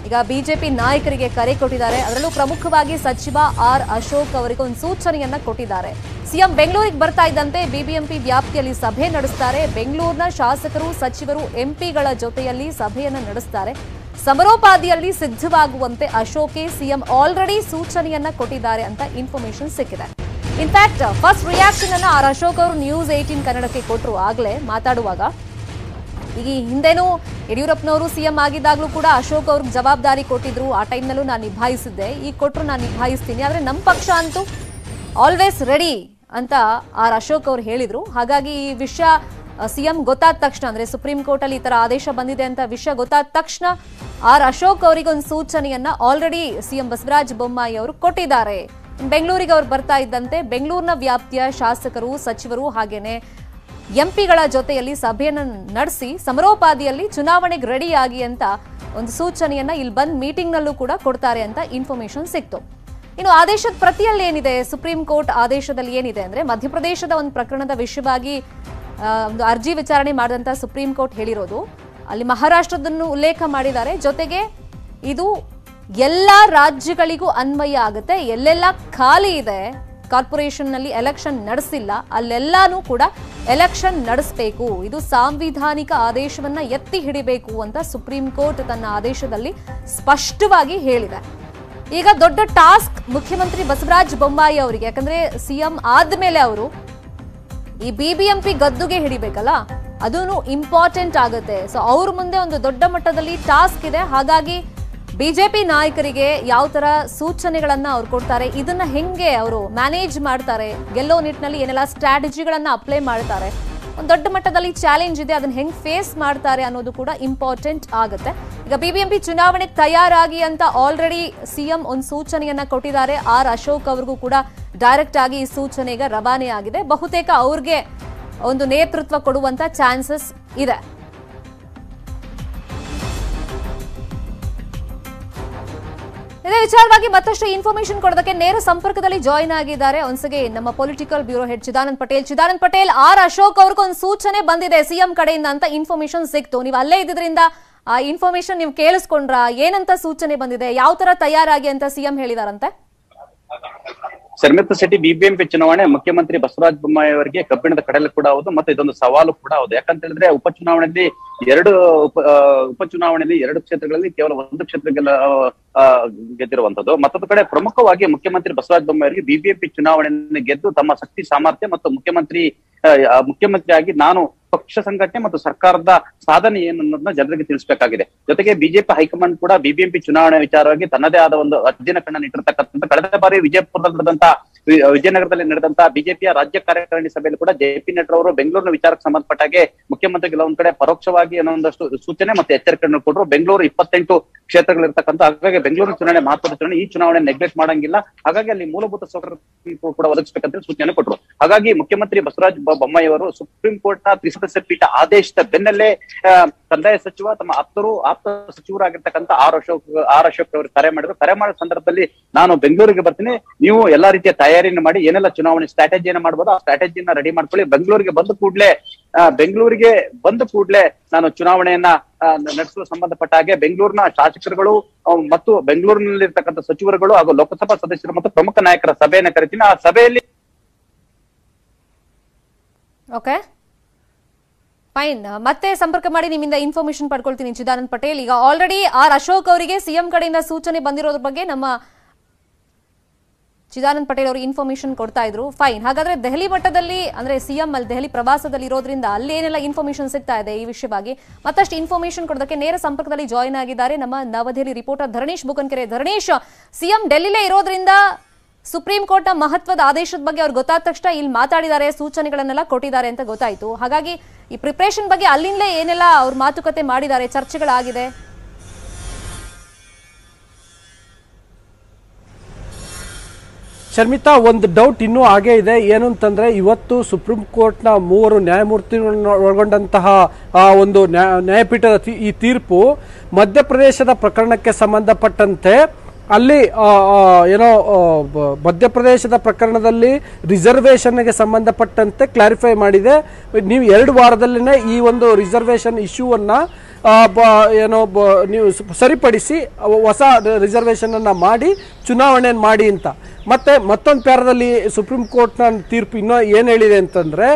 ಈಗ ಬಿಜೆಪಿ ನಾಯಕರಿಗೆ ಕರೆ ಕೊಟ್ಟಿದ್ದಾರೆ. ಅದರಲ್ಲೂ ಪ್ರಮುಖವಾಗಿ ಸಚಿವ ಆರ್ ಅಶೋಕ್ ಅವರಿಗೆ ಒಂದು ಸೂಚನೆಯನ್ನ ಕೊಟ್ಟಿದ್ದಾರೆ. ಸಿಎಂ ಬೆಂಗಳೂರಿಗೆ ಬರ್ತಾ ಇದ್ದಂತೆ ಬಿಬಿಎಂಪಿ ವ್ಯಾಪ್ತಿಯಲ್ಲಿ ಸಭೆ ನಡೆಸ್ತಾರೆ. ಬೆಂಗಳೂರಿನ ಶಾಸಕರು, ಸಚಿವರು, ಎಂಪಿಗಳ ಜೊತೆಯಲ್ಲಿ ಸಭೆಯನ್ನ ನಡೆಸ್ತಾರೆ. ಸಮರೋಪಾದಿಯಲ್ಲಿ ಸಿದ್ಧವಾಗುವಂತೆ ಅಶೋಕ್ಗೆ ಸಿಎಂ ಆಲ್ರೆಡಿ ಸೂಚನೆಯನ್ನ ಕೊಟ್ಟಿದ್ದಾರೆ ಅಂತ ಇನ್ಫಾರ್ಮೇಶನ್ ಸಿಕ್ಕಿದೆ. ಇನ್ಫ್ಯಾಕ್ಟ್ ಫಸ್ಟ್ ರಿಯಾಕ್ಷನ್ ಅನ್ನ ಆರ್ ಅಶೋಕ್ ಅವರು ನ್ಯೂಸ್ 18 ಕನ್ನಡಕ್ಕೆ ಕೊಟ್ಟರು. ಆಗ್ಲೇ ಮಾತಾಡುವಾಗ ಈಗ ಹಿಂದೆನೂ ಯಡಿಯೂರಪ್ಪನವರು ಸಿಎಂ ಆಗಿದ್ದಾಗಲೂ ಕೂಡ ಅಶೋಕ್ ಅವ್ರಿಗೆ ಜವಾಬ್ದಾರಿ ಕೊಟ್ಟಿದ್ರು. ಆ ಟೈಮ್ನಲ್ಲೂ ನಾನು ನಿಭಾಯಿಸಿದ್ದೆ, ಈಗ ಕೊಟ್ಟರು ನಾನು ನಿಭಾಯಿಸ್ತೀನಿ, ಆದರೆ ನಮ್ಮ ಪಕ್ಷ ಅಂತೂ ಆಲ್ವೇಸ್ ರೆಡಿ ಅಂತ ಆರ್ ಅಶೋಕ್ ಅವರು ಹೇಳಿದ್ರು. ಹಾಗಾಗಿ ಈ ವಿಷಯ ಸಿಎಂ ಗೊತ್ತಾದ ತಕ್ಷಣ, ಅಂದ್ರೆ ಸುಪ್ರೀಂ ಕೋರ್ಟ್ ಅಲ್ಲಿ ಈ ತರ ಆದೇಶ ಬಂದಿದೆ ಅಂತ ವಿಷಯ ಗೊತ್ತಾದ ತಕ್ಷಣ ಆರ್ ಅಶೋಕ್ ಅವರಿಗೆ ಒಂದು ಸೂಚನೆಯನ್ನ ಆಲ್ರೆಡಿ ಸಿಎಂ ಬಸವರಾಜ ಬೊಮ್ಮಾಯಿ ಅವರು ಕೊಟ್ಟಿದ್ದಾರೆ. ಬೆಂಗಳೂರಿಗೆ ಅವ್ರು ಬರ್ತಾ ಇದ್ದಂತೆ ಬೆಂಗಳೂರಿನ ವ್ಯಾಪ್ತಿಯ ಶಾಸಕರು, ಸಚಿವರು ಹಾಗೇನೆ ಎಂಪಿಗಳ ಜೊತೆಯಲ್ಲಿ ಸಭೆಯನ್ನು ನಡೆಸಿ ಸಮರೋಪಾದಿಯಲ್ಲಿ ಚುನಾವಣೆಗೆ ರೆಡಿ ಆಗಿ ಅಂತ ಒಂದು ಸೂಚನೆಯನ್ನ ಇಲ್ಲಿ ಬಂದ್ ಮೀಟಿಂಗ್ ನಲ್ಲೂ ಕೂಡ ಕೊಡ್ತಾರೆ ಅಂತ ಇನ್ಫಾರ್ಮೇಶನ್ ಸಿಕ್ತು. ಇನ್ನು ಆದೇಶದ ಪ್ರತಿಯಲ್ಲಿ ಏನಿದೆ, ಸುಪ್ರೀಂ ಕೋರ್ಟ್ ಆದೇಶದಲ್ಲಿ ಏನಿದೆ ಅಂದ್ರೆ ಮಧ್ಯಪ್ರದೇಶದ ಒಂದು ಪ್ರಕರಣದ ವಿಷಯವಾಗಿ ಒಂದು ಅರ್ಜಿ ವಿಚಾರಣೆ ಮಾಡಿದಂತ ಸುಪ್ರೀಂ ಕೋರ್ಟ್ ಹೇಳಿರೋದು, ಅಲ್ಲಿ ಮಹಾರಾಷ್ಟ್ರದನ್ನು ಉಲ್ಲೇಖ ಮಾಡಿದ್ದಾರೆ. ಜೊತೆಗೆ ಇದು ಎಲ್ಲಾ ರಾಜ್ಯಗಳಿಗೂ ಅನ್ವಯ ಆಗುತ್ತೆ. ಎಲ್ಲೆಲ್ಲ ಖಾಲಿ ಇದೆ, ಕಾರ್ಪೊರೇಷನ್ ನಲ್ಲಿ ಎಲೆಕ್ಷನ್ ನಡೆಸಿಲ್ಲ, ಅಲ್ಲೆಲ್ಲಾನು ಕೂಡ ಎಲೆಕ್ಷನ್ ನಡೆಸಬೇಕು. ಇದು ಸಾಂವಿಧಾನಿಕ ಆದೇಶವನ್ನ ಎತ್ತಿ ಹಿಡಿಬೇಕು ಅಂತ ಸುಪ್ರೀಂ ಕೋರ್ಟ್ ತನ್ನ ಆದೇಶದಲ್ಲಿ ಸ್ಪಷ್ಟವಾಗಿ ಹೇಳಿದೆ. ಈಗ ದೊಡ್ಡ ಟಾಸ್ಕ್ ಮುಖ್ಯಮಂತ್ರಿ ಬಸವರಾಜ ಬೊಮ್ಮಾಯಿ ಅವರಿಗೆ, ಯಾಕಂದ್ರೆ ಸಿಎಂ ಆದ್ಮೇಲೆ ಅವರು ಈ ಬಿಬಿಎಂಪಿ ಗದ್ದುಗೆ ಹಿಡಿಬೇಕಲ್ಲ, ಅದೂ ಇಂಪಾರ್ಟೆಂಟ್ ಆಗುತ್ತೆ. ಸೊ ಅವ್ರ ಮುಂದೆ ಒಂದು ದೊಡ್ಡ ಮಟ್ಟದಲ್ಲಿ ಟಾಸ್ಕ್ ಇದೆ. ಹಾಗಾಗಿ ಬಿಜೆಪಿ ನಾಯಕರಿಗೆ ಯಾವ ತರ ಸೂಚನೆಗಳನ್ನ ಅವ್ರು ಕೊಡ್ತಾರೆ, ಇದನ್ನ ಹೆಂಗೆ ಅವರು ಮ್ಯಾನೇಜ್ ಮಾಡ್ತಾರೆ, ಗೆಲ್ಲೋ ನಿಟ್ಟಿನಲ್ಲಿ ಏನೆಲ್ಲ ಸ್ಟ್ರಾಟಜಿಗಳನ್ನ ಅಪ್ಲೈ ಮಾಡ್ತಾರೆ, ಒಂದು ದೊಡ್ಡ ಮಟ್ಟದಲ್ಲಿ ಚಾಲೆಂಜ್ ಇದೆ, ಅದನ್ನ ಹೆಂಗ್ ಫೇಸ್ ಮಾಡ್ತಾರೆ ಅನ್ನೋದು ಕೂಡ ಇಂಪಾರ್ಟೆಂಟ್ ಆಗುತ್ತೆ. ಈಗ ಬಿಬಿಎಂಪಿ ಚುನಾವಣೆಗೆ ತಯಾರಾಗಿ ಅಂತ ಆಲ್ರೆಡಿ ಸಿಎಂ ಒಂದು ಸೂಚನೆಯನ್ನ ಕೊಟ್ಟಿದ್ದಾರೆ. ಆರ್ ಅಶೋಕ್ ಅವ್ರಿಗೂ ಕೂಡ ಡೈರೆಕ್ಟ್ ಆಗಿ ಈ ಸೂಚನೆ ಈಗ ರವಾನೆ ಆಗಿದೆ. ಬಹುತೇಕ ಅವ್ರಿಗೆ ಒಂದು ನೇತೃತ್ವ ಕೊಡುವಂತ ಚಾನ್ಸಸ್ ಇದೆ. ಇದೇ ವಿಚಾರವಾಗಿ ಮತ್ತಷ್ಟು ಇನ್ಫಾರ್ಮೇಶನ್ ಕೊಡೋದಕ್ಕೆ ನೇರ ಸಂಪರ್ಕದಲ್ಲಿ ಜಾಯಿನ್ ಆಗಿದ್ದಾರೆ ಒಂದ್ಸಗೆ ನಮ್ಮ political bureau head Chidanand Patel. Chidanand Patel, R Ashok ಅವ್ರಿಗೂ ಒಂದು ಸೂಚನೆ ಬಂದಿದೆ ಸಿಎಂ ಕಡೆಯಿಂದ ಅಂತ ಇನ್ಫಾರ್ಮೇಶನ್ ಸಿಕ್ತು. ನೀವು ಅಲ್ಲೇ ಇದ್ದಿದ್ರಿಂದ ಆ ಇನ್ಫಾರ್ಮೇಶನ್ ನೀವು ಕೇಳಿಸ್ಕೊಂಡ್ರ? ಏನಂತ ಸೂಚನೆ ಬಂದಿದೆ, ಯಾವ ತರ ತಯಾರಾಗಿ ಅಂತ ಸಿಎಂ ಹೇಳಿದಾರಂತೆ? ಶರ್ಮಿಳಾ ಶೆಟ್ಟಿ, ಬಿಬಿಎಂಪಿ ಚುನಾವಣೆ ಮುಖ್ಯಮಂತ್ರಿ ಬಸವರಾಜ ಬೊಮ್ಮಾಯಿ ಅವರಿಗೆ ಕಬ್ಬಿಣದ ಕಡಲೆ ಕೂಡ ಹೌದು, ಮತ್ತೆ ಇದೊಂದು ಸವಾಲು ಕೂಡ ಹೌದು. ಯಾಕಂತ ಹೇಳಿದ್ರೆ ಉಪಚುನಾವಣೆಯಲ್ಲಿ ಎರಡು ಕ್ಷೇತ್ರಗಳಲ್ಲಿ ಕೇವಲ ಒಂದು ಕ್ಷೇತ್ರ ಗೆದ್ದಿರುವಂತದ್ದು. ಮತ್ತೊಂದು ಕಡೆ ಪ್ರಮುಖವಾಗಿ ಮುಖ್ಯಮಂತ್ರಿ ಬಸವರಾಜ ಬೊಮ್ಮಾಯಿ ಅವರಿಗೆ ಬಿಬಿಎಂಪಿ ಚುನಾವಣೆಯನ್ನು ಗೆದ್ದು ತಮ್ಮ ಶಕ್ತಿ ಸಾಮರ್ಥ್ಯ ಮತ್ತು ಮುಖ್ಯಮಂತ್ರಿಯಾಗಿ ನಾನು ಪಕ್ಷ ಸಂಘಟನೆ ಮತ್ತು ಸರ್ಕಾರದ ಸಾಧನೆ ಏನು ಅನ್ನೋದನ್ನ ಜನರಿಗೆ ತಿಳಿಸಬೇಕಾಗಿದೆ. ಜೊತೆಗೆ ಬಿಜೆಪಿ ಹೈಕಮಾಂಡ್ ಕೂಡ ಬಿಬಿಎಂಪಿ ಚುನಾವಣೆ ವಿಚಾರವಾಗಿ ತನ್ನದೇ ಆದ ಒಂದು ಅರ್ಜಿನ ಕಣ್ಣಿಟ್ಟಿರ್ತಕ್ಕಂಥ ಕಳೆದ ಬಾರಿ ವಿಜಯನಗರದಲ್ಲಿ ನಡೆದಂತ ಬಿಜೆಪಿಯ ರಾಜ್ಯ ಕಾರ್ಯಕಾರಿಣಿ ಸಭೆಯಲ್ಲಿ ಕೂಡ ಜೆಪಿ ನಡ್ಡಾ ಅವರು ಬೆಂಗಳೂರಿನ ವಿಚಾರಕ್ಕೆ ಸಂಬಂಧಪಟ್ಟಾಗೆ ಮುಖ್ಯಮಂತ್ರಿ ಕೆಲವೊಂದ್ ಕಡೆ ಪರೋಕ್ಷವಾಗಿ ಏನೊಂದಷ್ಟು ಸೂಚನೆ ಮತ್ತೆ ಎಚ್ಚರಿಕೆಯನ್ನು ಕೊಟ್ಟರು. ಬೆಂಗಳೂರು 28 ಕ್ಷೇತ್ರಗಳಿರ್ತಕ್ಕಂಥ, ಹಾಗಾಗಿ ಬೆಂಗಳೂರು ಚುನಾವಣೆ ಮಹತ್ವದ ಚುನಾವಣೆ, ಈ ಚುನಾವಣೆ ನೆಗ್ಲೆಕ್ಟ್ ಮಾಡಂಗಿಲ್ಲ, ಹಾಗಾಗಿ ಅಲ್ಲಿ ಮೂಲಭೂತ ಸೌಕರ್ಯ ಕೂಡ ಒದಗಿಸಬೇಕಂತ ಸೂಚನೆ ಕೊಟ್ಟರು. ಹಾಗಾಗಿ ಮುಖ್ಯಮಂತ್ರಿ ಬಸವರಾಜ ಬೊಮ್ಮಾಯಿ ಅವರು ಸುಪ್ರೀಂ ಕೋರ್ಟ್ ನ ತ್ರಿಸದಸ್ಯ ಪೀಠ ಆದೇಶದ ಬೆನ್ನಲ್ಲೇ ಕಂದಾಯ ಸಚಿವ ತಮ್ಮ ಆಪ್ತ ಸಚಿವರಾಗಿರ್ತಕ್ಕಂಥ ಆರ್ ಅಶೋಕ್ ಅವರು ಕರೆ ಮಾಡಿದ ಸಂದರ್ಭದಲ್ಲಿ ನಾನು ಬೆಂಗಳೂರಿಗೆ ಬರ್ತೀನಿ, ನೀವು ಎಲ್ಲಾ ರೀತಿಯ ತಯಾರಿಯನ್ನು ಮಾಡಿ ಏನೆಲ್ಲ ಚುನಾವಣೆ ಸ್ಟ್ರಾಟಜಿಯನ್ನು ಮಾಡಬಹುದು ಆ ಸ್ಟ್ರಾಟಜಿಯನ್ನ ರೆಡಿ ಮಾಡ್ಕೊಳ್ಳಿ, ಬೆಂಗಳೂರಿಗೆ ಬಂದ ಕೂಡಲೇ ನಾನು ಚುನಾವಣೆಯನ್ನ ನಡೆಸುವ ಸಂಬಂಧಪಟ್ಟ ಹಾಗೆ ಬೆಂಗಳೂರಿನ ಶಾಸಕರುಗಳು ಮತ್ತು ಬೆಂಗಳೂರಿನಲ್ಲಿರ್ತಕ್ಕಂಥ ಸಚಿವರುಗಳು ಹಾಗೂ ಲೋಕಸಭಾ ಸದಸ್ಯರು ಮತ್ತು ಪ್ರಮುಖ ನಾಯಕರ ಸಭೆಯನ್ನ ಕರಿತೀನಿ. ಆ ಸಭೆಯಲ್ಲಿ ಫೈನ್, ಮತ್ತೆ ಸಂಪರ್ಕ ಮಾಡಿ ನಿಮ್ಮಿಂದ ಇನ್ಫಾರ್ಮೇಶನ್ ಪಡ್ಕೊಳ್ತೀನಿ ಚಿದಾನಂದ್ ಪಟೇಲ್. ಈಗ ಆಲ್ರೆಡಿ ಆರ್ ಅಶೋಕ್ ಅವರಿಗೆ ಸಿಎಂ ಕಡೆಯಿಂದ ಸೂಚನೆ ಬಂದಿರೋದ್ರ ಬಗ್ಗೆ ನಮ್ಮ ಚಿದಾನಂದ್ ಪಟೇಲ್ ಅವರು ಇನ್ಫಾರ್ಮೇಶನ್ ಕೊಡ್ತಾ ಇದ್ರು. ಫೈನ್, ಹಾಗಾದ್ರೆ ದೆಹಲಿ ಮಟ್ಟದಲ್ಲಿ ಅಂದ್ರೆ ಸಿಎಂ ಅಲ್ಲಿ ದೆಹಲಿ ಪ್ರವಾಸದಲ್ಲಿ ಇರೋದ್ರಿಂದ ಅಲ್ಲಿ ಏನೆಲ್ಲ ಇನ್ಫಾರ್ಮೇಶನ್ ಸಿಗ್ತಾ ಇದೆ ಈ ವಿಷಯವಾಗಿ ಮತ್ತಷ್ಟು ಇನ್ಫಾರ್ಮೇಶನ್ ಕೊಡೋದಕ್ಕೆ ನೇರ ಸಂಪರ್ಕದಲ್ಲಿ ಜಾಯಿನ್ ಆಗಿದ್ದಾರೆ ನಮ್ಮ ನವದೆಹಲಿ ರಿಪೋರ್ಟರ್ ಧರಣೇಶ್ ಬುಕನ್ಕೆರೆ. ಧರಣೇಶ್, ಸಿಎಂ ಡೆಲ್ಲಿಲೇ ಇರೋದ್ರಿಂದ ಸುಪ್ರೀಂ ಕೋರ್ಟ್ ನ ಮಹತ್ವದ ಆದೇಶದ ಬಗ್ಗೆ ಅವ್ರು ಗೊತ್ತಾದ ತಕ್ಷಣ ಇಲ್ಲಿ ಮಾತಾಡಿದ್ದಾರೆ, ಸೂಚನೆಗಳನ್ನೆಲ್ಲ ಕೊಟ್ಟಿದ್ದಾರೆ ಅಂತ ಗೊತ್ತಾಯ್ತು. ಹಾಗಾಗಿ ಈ ಪ್ರಿಪರೇಷನ್ ಬಗ್ಗೆ ಅಲ್ಲಿಂದಲೇ ಏನೆಲ್ಲ ಅವ್ರ ಮಾತುಕತೆ ಮಾಡಿದ್ದಾರೆ, ಚರ್ಚೆಗಳಾಗಿದೆ? ಶರ್ಮಿತಾ, ಒಂದು ಡೌಟ್ ಇನ್ನೂ ಹಾಗೇ ಇದೆ. ಏನು ಅಂತಂದ್ರೆ, ಇವತ್ತು ಸುಪ್ರೀಂ ಕೋರ್ಟ್ನ 3 ನ್ಯಾಯಮೂರ್ತಿಗಳನ್ನು ಒಳಗೊಂಡಂತಹ ಒಂದು ನ್ಯಾಯಪೀಠದ ಈ ತೀರ್ಪು ಮಧ್ಯಪ್ರದೇಶದ ಪ್ರಕರಣಕ್ಕೆ ಸಂಬಂಧಪಟ್ಟಂತೆ ಅಲ್ಲಿ ಏನೋ ಮಧ್ಯಪ್ರದೇಶದ ಪ್ರಕರಣದಲ್ಲಿ ರಿಸರ್ವೇಷನ್ಗೆ ಸಂಬಂಧಪಟ್ಟಂತೆ ಕ್ಲಾರಿಫೈ ಮಾಡಿದೆ. ನೀವು 2 ವಾರದಲ್ಲಿನೇ ಈ ಒಂದು ರಿಸರ್ವೇಷನ್ ಇಶ್ಯೂವನ್ನು ಏನೋ ನೀವು ಸರಿಪಡಿಸಿ ಹೊಸ ರಿಸರ್ವೇಷನ್ ಅನ್ನ ಮಾಡಿ ಚುನಾವಣೆ ಮಾಡಿ ಅಂತ. ಮತ್ತೆ ಮತ್ತೊಂದು ಪ್ಯಾರದಲ್ಲಿ ಸುಪ್ರೀಂ ಕೋರ್ಟ್ನ ತೀರ್ಪು ಇನ್ನೂ ಏನು ಹೇಳಿದೆ ಅಂತಂದ್ರೆ,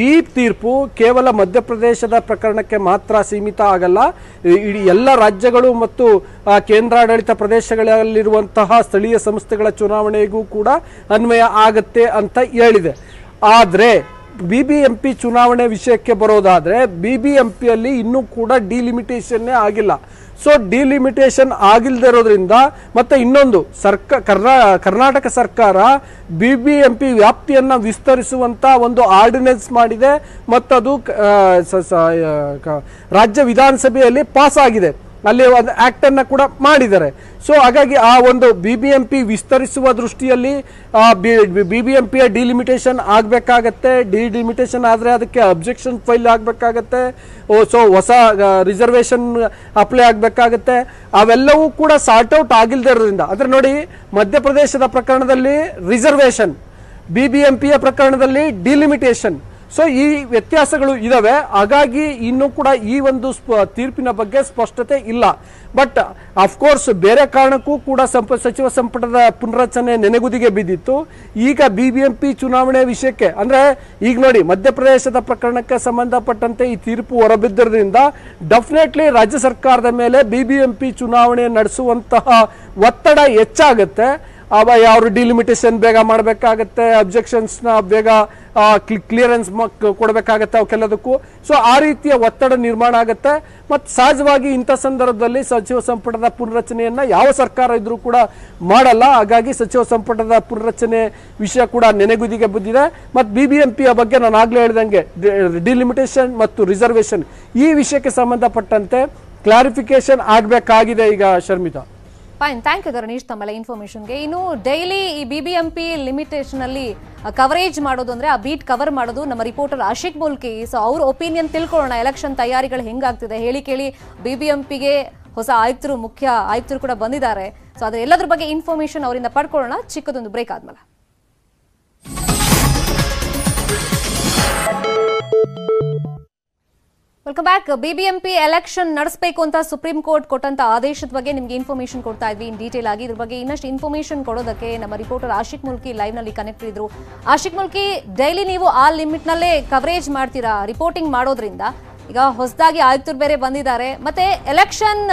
ಈ ತೀರ್ಪು ಕೇವಲ ಮಧ್ಯಪ್ರದೇಶದ ಪ್ರಕರಣಕ್ಕೆ ಮಾತ್ರ ಸೀಮಿತ ಆಗಲ್ಲ, ಇಡೀ ಎಲ್ಲ ರಾಜ್ಯಗಳು ಮತ್ತು ಕೇಂದ್ರಾಡಳಿತ ಪ್ರದೇಶಗಳಲ್ಲಿರುವಂತಹ ಸ್ಥಳೀಯ ಸಂಸ್ಥೆಗಳ ಚುನಾವಣೆಗೂ ಕೂಡ ಅನ್ವಯ ಆಗತ್ತೆ ಅಂತ ಹೇಳಿದೆ. ಆದರೆ ಬಿಬಿಎಂಪಿ ಚುನಾವಣೆ ವಿಷಯಕ್ಕೆ ಬರೋದಾದ್ರೆ, ಬಿಬಿಎಂಪಿಯಲ್ಲಿ ಇನ್ನೂ ಕೂಡ ಡಿಲಿಮಿಟೇಷನ್ನೇ ಆಗಿಲ್ಲ. ಸೊ ಡಿಲಿಮಿಟೇಷನ್ ಆಗಿಲ್ಲದೆ ಇರೋದ್ರಿಂದ, ಮತ್ತೆ ಇನ್ನೊಂದು ಕರ್ನಾಟಕ ಸರ್ಕಾರ ಬಿಬಿಎಂಪಿ ವ್ಯಾಪ್ತಿಯನ್ನ ವಿಸ್ತರಿಸುವಂತ ಒಂದು ಆರ್ಡಿನೆನ್ಸ್ ಮಾಡಿದೆ, ಮತ್ತದು ರಾಜ್ಯ ವಿಧಾನಸಭೆಯಲ್ಲಿ ಪಾಸ್ ಆಗಿದೆ, ಅಲ್ಲಿ ಒಂದು ಆಕ್ಟ್ ಅನ್ನ ಕೂಡ ಮಾಡಿದ್ದಾರೆ. ಸೊ ಹಾಗಾಗಿ ಆ ಒಂದು ಬಿಬಿಎಂಪಿ ವಿಸ್ತರಿಸುವ ದೃಷ್ಟಿಯಲ್ಲಿ ಬಿಬಿಎಂಪಿಯ ಡಿಲಿಮಿಟೇಷನ್ ಆಗಬೇಕಾಗತ್ತೆ. ಡಿಲಿಮಿಟೇಷನ್ ಆದರೆ ಅದಕ್ಕೆ ಅಬ್ಜೆಕ್ಷನ್ ಫೈಲ್ ಆಗಬೇಕಾಗತ್ತೆ. ಸೊ ಹೊಸ ರಿಸರ್ವೇಷನ್ ಅಪ್ಲೈ ಆಗಬೇಕಾಗತ್ತೆ. ಅವೆಲ್ಲವೂ ಕೂಡ ಸಾರ್ಟ್ ಔಟ್ ಆಗಿಲ್ಲದೆ ಇರೋದ್ರಿಂದ, ಅಂದ್ರೆ ನೋಡಿ, ಮಧ್ಯಪ್ರದೇಶದ ಪ್ರಕರಣದಲ್ಲಿ ರಿಸರ್ವೇಷನ್, ಬಿಬಿಎಂಪಿಯ ಪ್ರಕರಣದಲ್ಲಿ ಡಿಲಿಮಿಟೇಷನ್. ಸೊ ಈ ವ್ಯತ್ಯಾಸಗಳು ಇದಾವೆ. ಹಾಗಾಗಿ ಇನ್ನೂ ಕೂಡ ಈ ಒಂದು ತೀರ್ಪಿನ ಬಗ್ಗೆ ಸ್ಪಷ್ಟತೆ ಇಲ್ಲ. ಬಟ್ ಅಫ್ಕೋರ್ಸ್ ಬೇರೆ ಕಾರಣಕ್ಕೂ ಕೂಡ ಸಚಿವ ಸಂಪುಟದ ಪುನರಚನೆ ನೆನೆಗುದಿಗೆ ಬಿದ್ದಿತ್ತು. ಈಗ ಬಿಬಿಎಂಪಿ ಚುನಾವಣೆ ವಿಷಯಕ್ಕೆ, ಅಂದ್ರೆ ಈಗ ನೋಡಿ, ಮಧ್ಯಪ್ರದೇಶದ ಪ್ರಕರಣಕ್ಕೆ ಸಂಬಂಧಪಟ್ಟಂತೆ ಈ ತೀರ್ಪು ಹೊರಬಿದ್ದರಿಂದ ಡೆಫಿನೆಟ್ಲಿ ರಾಜ್ಯ ಸರ್ಕಾರದ ಮೇಲೆ ಬಿಬಿಎಂಪಿ ಚುನಾವಣೆ ನಡೆಸುವಂತಹ ಒತ್ತಡ ಹೆಚ್ಚಾಗುತ್ತೆ. ಯಾವ ಡಿಲಿಮಿಟೇಷನ್ ಬೇಗ ಮಾಡಬೇಕಾಗತ್ತೆ, ಅಬ್ಜೆಕ್ಷನ್ಸ್ನ ಬೇಗ ಕ್ಲಿಯರೆನ್ಸ್ ಕೊಡಬೇಕಾಗತ್ತೆ ಅವಕ್ಕೆಲ್ಲದಕ್ಕೂ. ಸೊ ಆ ರೀತಿಯ ಒತ್ತಡ ನಿರ್ಮಾಣ ಆಗುತ್ತೆ. ಮತ್ತು ಸಹಜವಾಗಿ ಇಂಥ ಸಂದರ್ಭದಲ್ಲಿ ಸಚಿವ ಸಂಪುಟದ ಪುನರಚನೆಯನ್ನ ಯಾವ ಸರ್ಕಾರ ಇದ್ರೂ ಕೂಡ ಮಾಡಲ್ಲ. ಹಾಗಾಗಿ ಸಚಿವ ಸಂಪುಟದ ಪುನರಚನೆ ವಿಷಯ ಕೂಡ ನೆನೆಗುದಿಗೆ ಬಿದ್ದಿದೆ. ಮತ್ತು ಬಿಬಿಎಂಪಿಯ ಬಗ್ಗೆ ನಾನು ಆಗ್ಲೇ ಹೇಳಿದಂಗೆ ಡಿಲಿಮಿಟೇಷನ್ ಮತ್ತು ರಿಸರ್ವೇಷನ್ ಈ ವಿಷಯಕ್ಕೆ ಸಂಬಂಧಪಟ್ಟಂತೆ ಕ್ಲಾರಿಫಿಕೇಶನ್ ಆಗಬೇಕಾಗಿದೆ ಈಗ Sharmita. Fine, thank you Dharanish ತಮ್ಮೆಲ್ಲ ಇನ್ಫಾರ್ಮೇಶನ್ಗೆ. ಇನ್ನು ಡೈಲಿ ಈ ಬಿಬಿಎಂಪಿ ಲಿಮಿಟೇಷನ್ ಅಲ್ಲಿ ಕವರೇಜ್ ಮಾಡೋದು ಅಂದ್ರೆ ಆ ಬೀಟ್ ಕವರ್ ಮಾಡೋದು ನಮ್ಮ ರಿಪೋರ್ಟರ್ ಆಶಿಕ್ ಮುಲ್ಕಿ. ಸೊ ಅವ್ರ ಒಪಿನಿಯನ್ ತಿಳ್ಕೊಳ್ಳೋಣ, ಎಲೆಕ್ಷನ್ ತಯಾರಿಗಳು ಹೆಂಗಾಗ್ತಿದೆ. ಹೇಳಿ ಕೇಳಿ ಬಿಬಿಎಂಪಿಗೆ ಹೊಸ ಆಯುಕ್ತರು, ಮುಖ್ಯ ಆಯುಕ್ತರು ಕೂಡ ಬಂದಿದ್ದಾರೆ. ಸೊ ಅದ್ರ ಎಲ್ಲದ್ರ ಬಗ್ಗೆ ಇನ್ಫಾರ್ಮೇಶನ್ ಅವರಿಂದ ಪಡ್ಕೊಳ್ಳೋಣ ಚಿಕ್ಕದೊಂದು ಬ್ರೇಕ್ ಆದ್ಮೇಲೆ. Welcome back. ಬಿಬಿಎಂಪಿ ಎಲೆಕ್ಷನ್ ನಡೆಸಬೇಕು ಅಂತ ಸುಪ್ರೀಂ ಕೋರ್ಟ್ ಕೊಟ್ಟಂತ ಆದೇಶದ ಬಗ್ಗೆ ನಿಮ್ಗೆ ಇನ್ಫಾರ್ಮೇಶನ್ ಕೊಡ್ತಾ ಇದ್ವಿ ಇನ್ ಡೀಟೇಲ್ ಆಗಿ. ಇದ್ರ ಬಗ್ಗೆ ಇನ್ನಷ್ಟು ಇನ್ಫಾರ್ಮೇಶನ್ ಕೊಡೋದಕ್ಕೆ ನಮ್ಮ ರಿಪೋರ್ಟರ್ ಆಶಿಕ್ ಮುಲ್ಕಿ ಲೈವ್ ನಲ್ಲಿ ಕನೆಕ್ಟ್ ಇದ್ರು. ಆಶಿಕ್ ಮುಲ್ಕಿ, ಡೈಲಿ ನೀವು ಆ ಲಿಮಿಟ್ ನಲ್ಲೇ ಕವರೇಜ್ ಮಾಡ್ತೀರಾ ರಿಪೋರ್ಟಿಂಗ್ ಮಾಡೋದ್ರಿಂದ. ಈಗ ಹೊಸದಾಗಿ ಆಯುಕ್ತರು ಬೇರೆ ಬಂದಿದ್ದಾರೆ, ಮತ್ತೆ ಎಲೆಕ್ಷನ್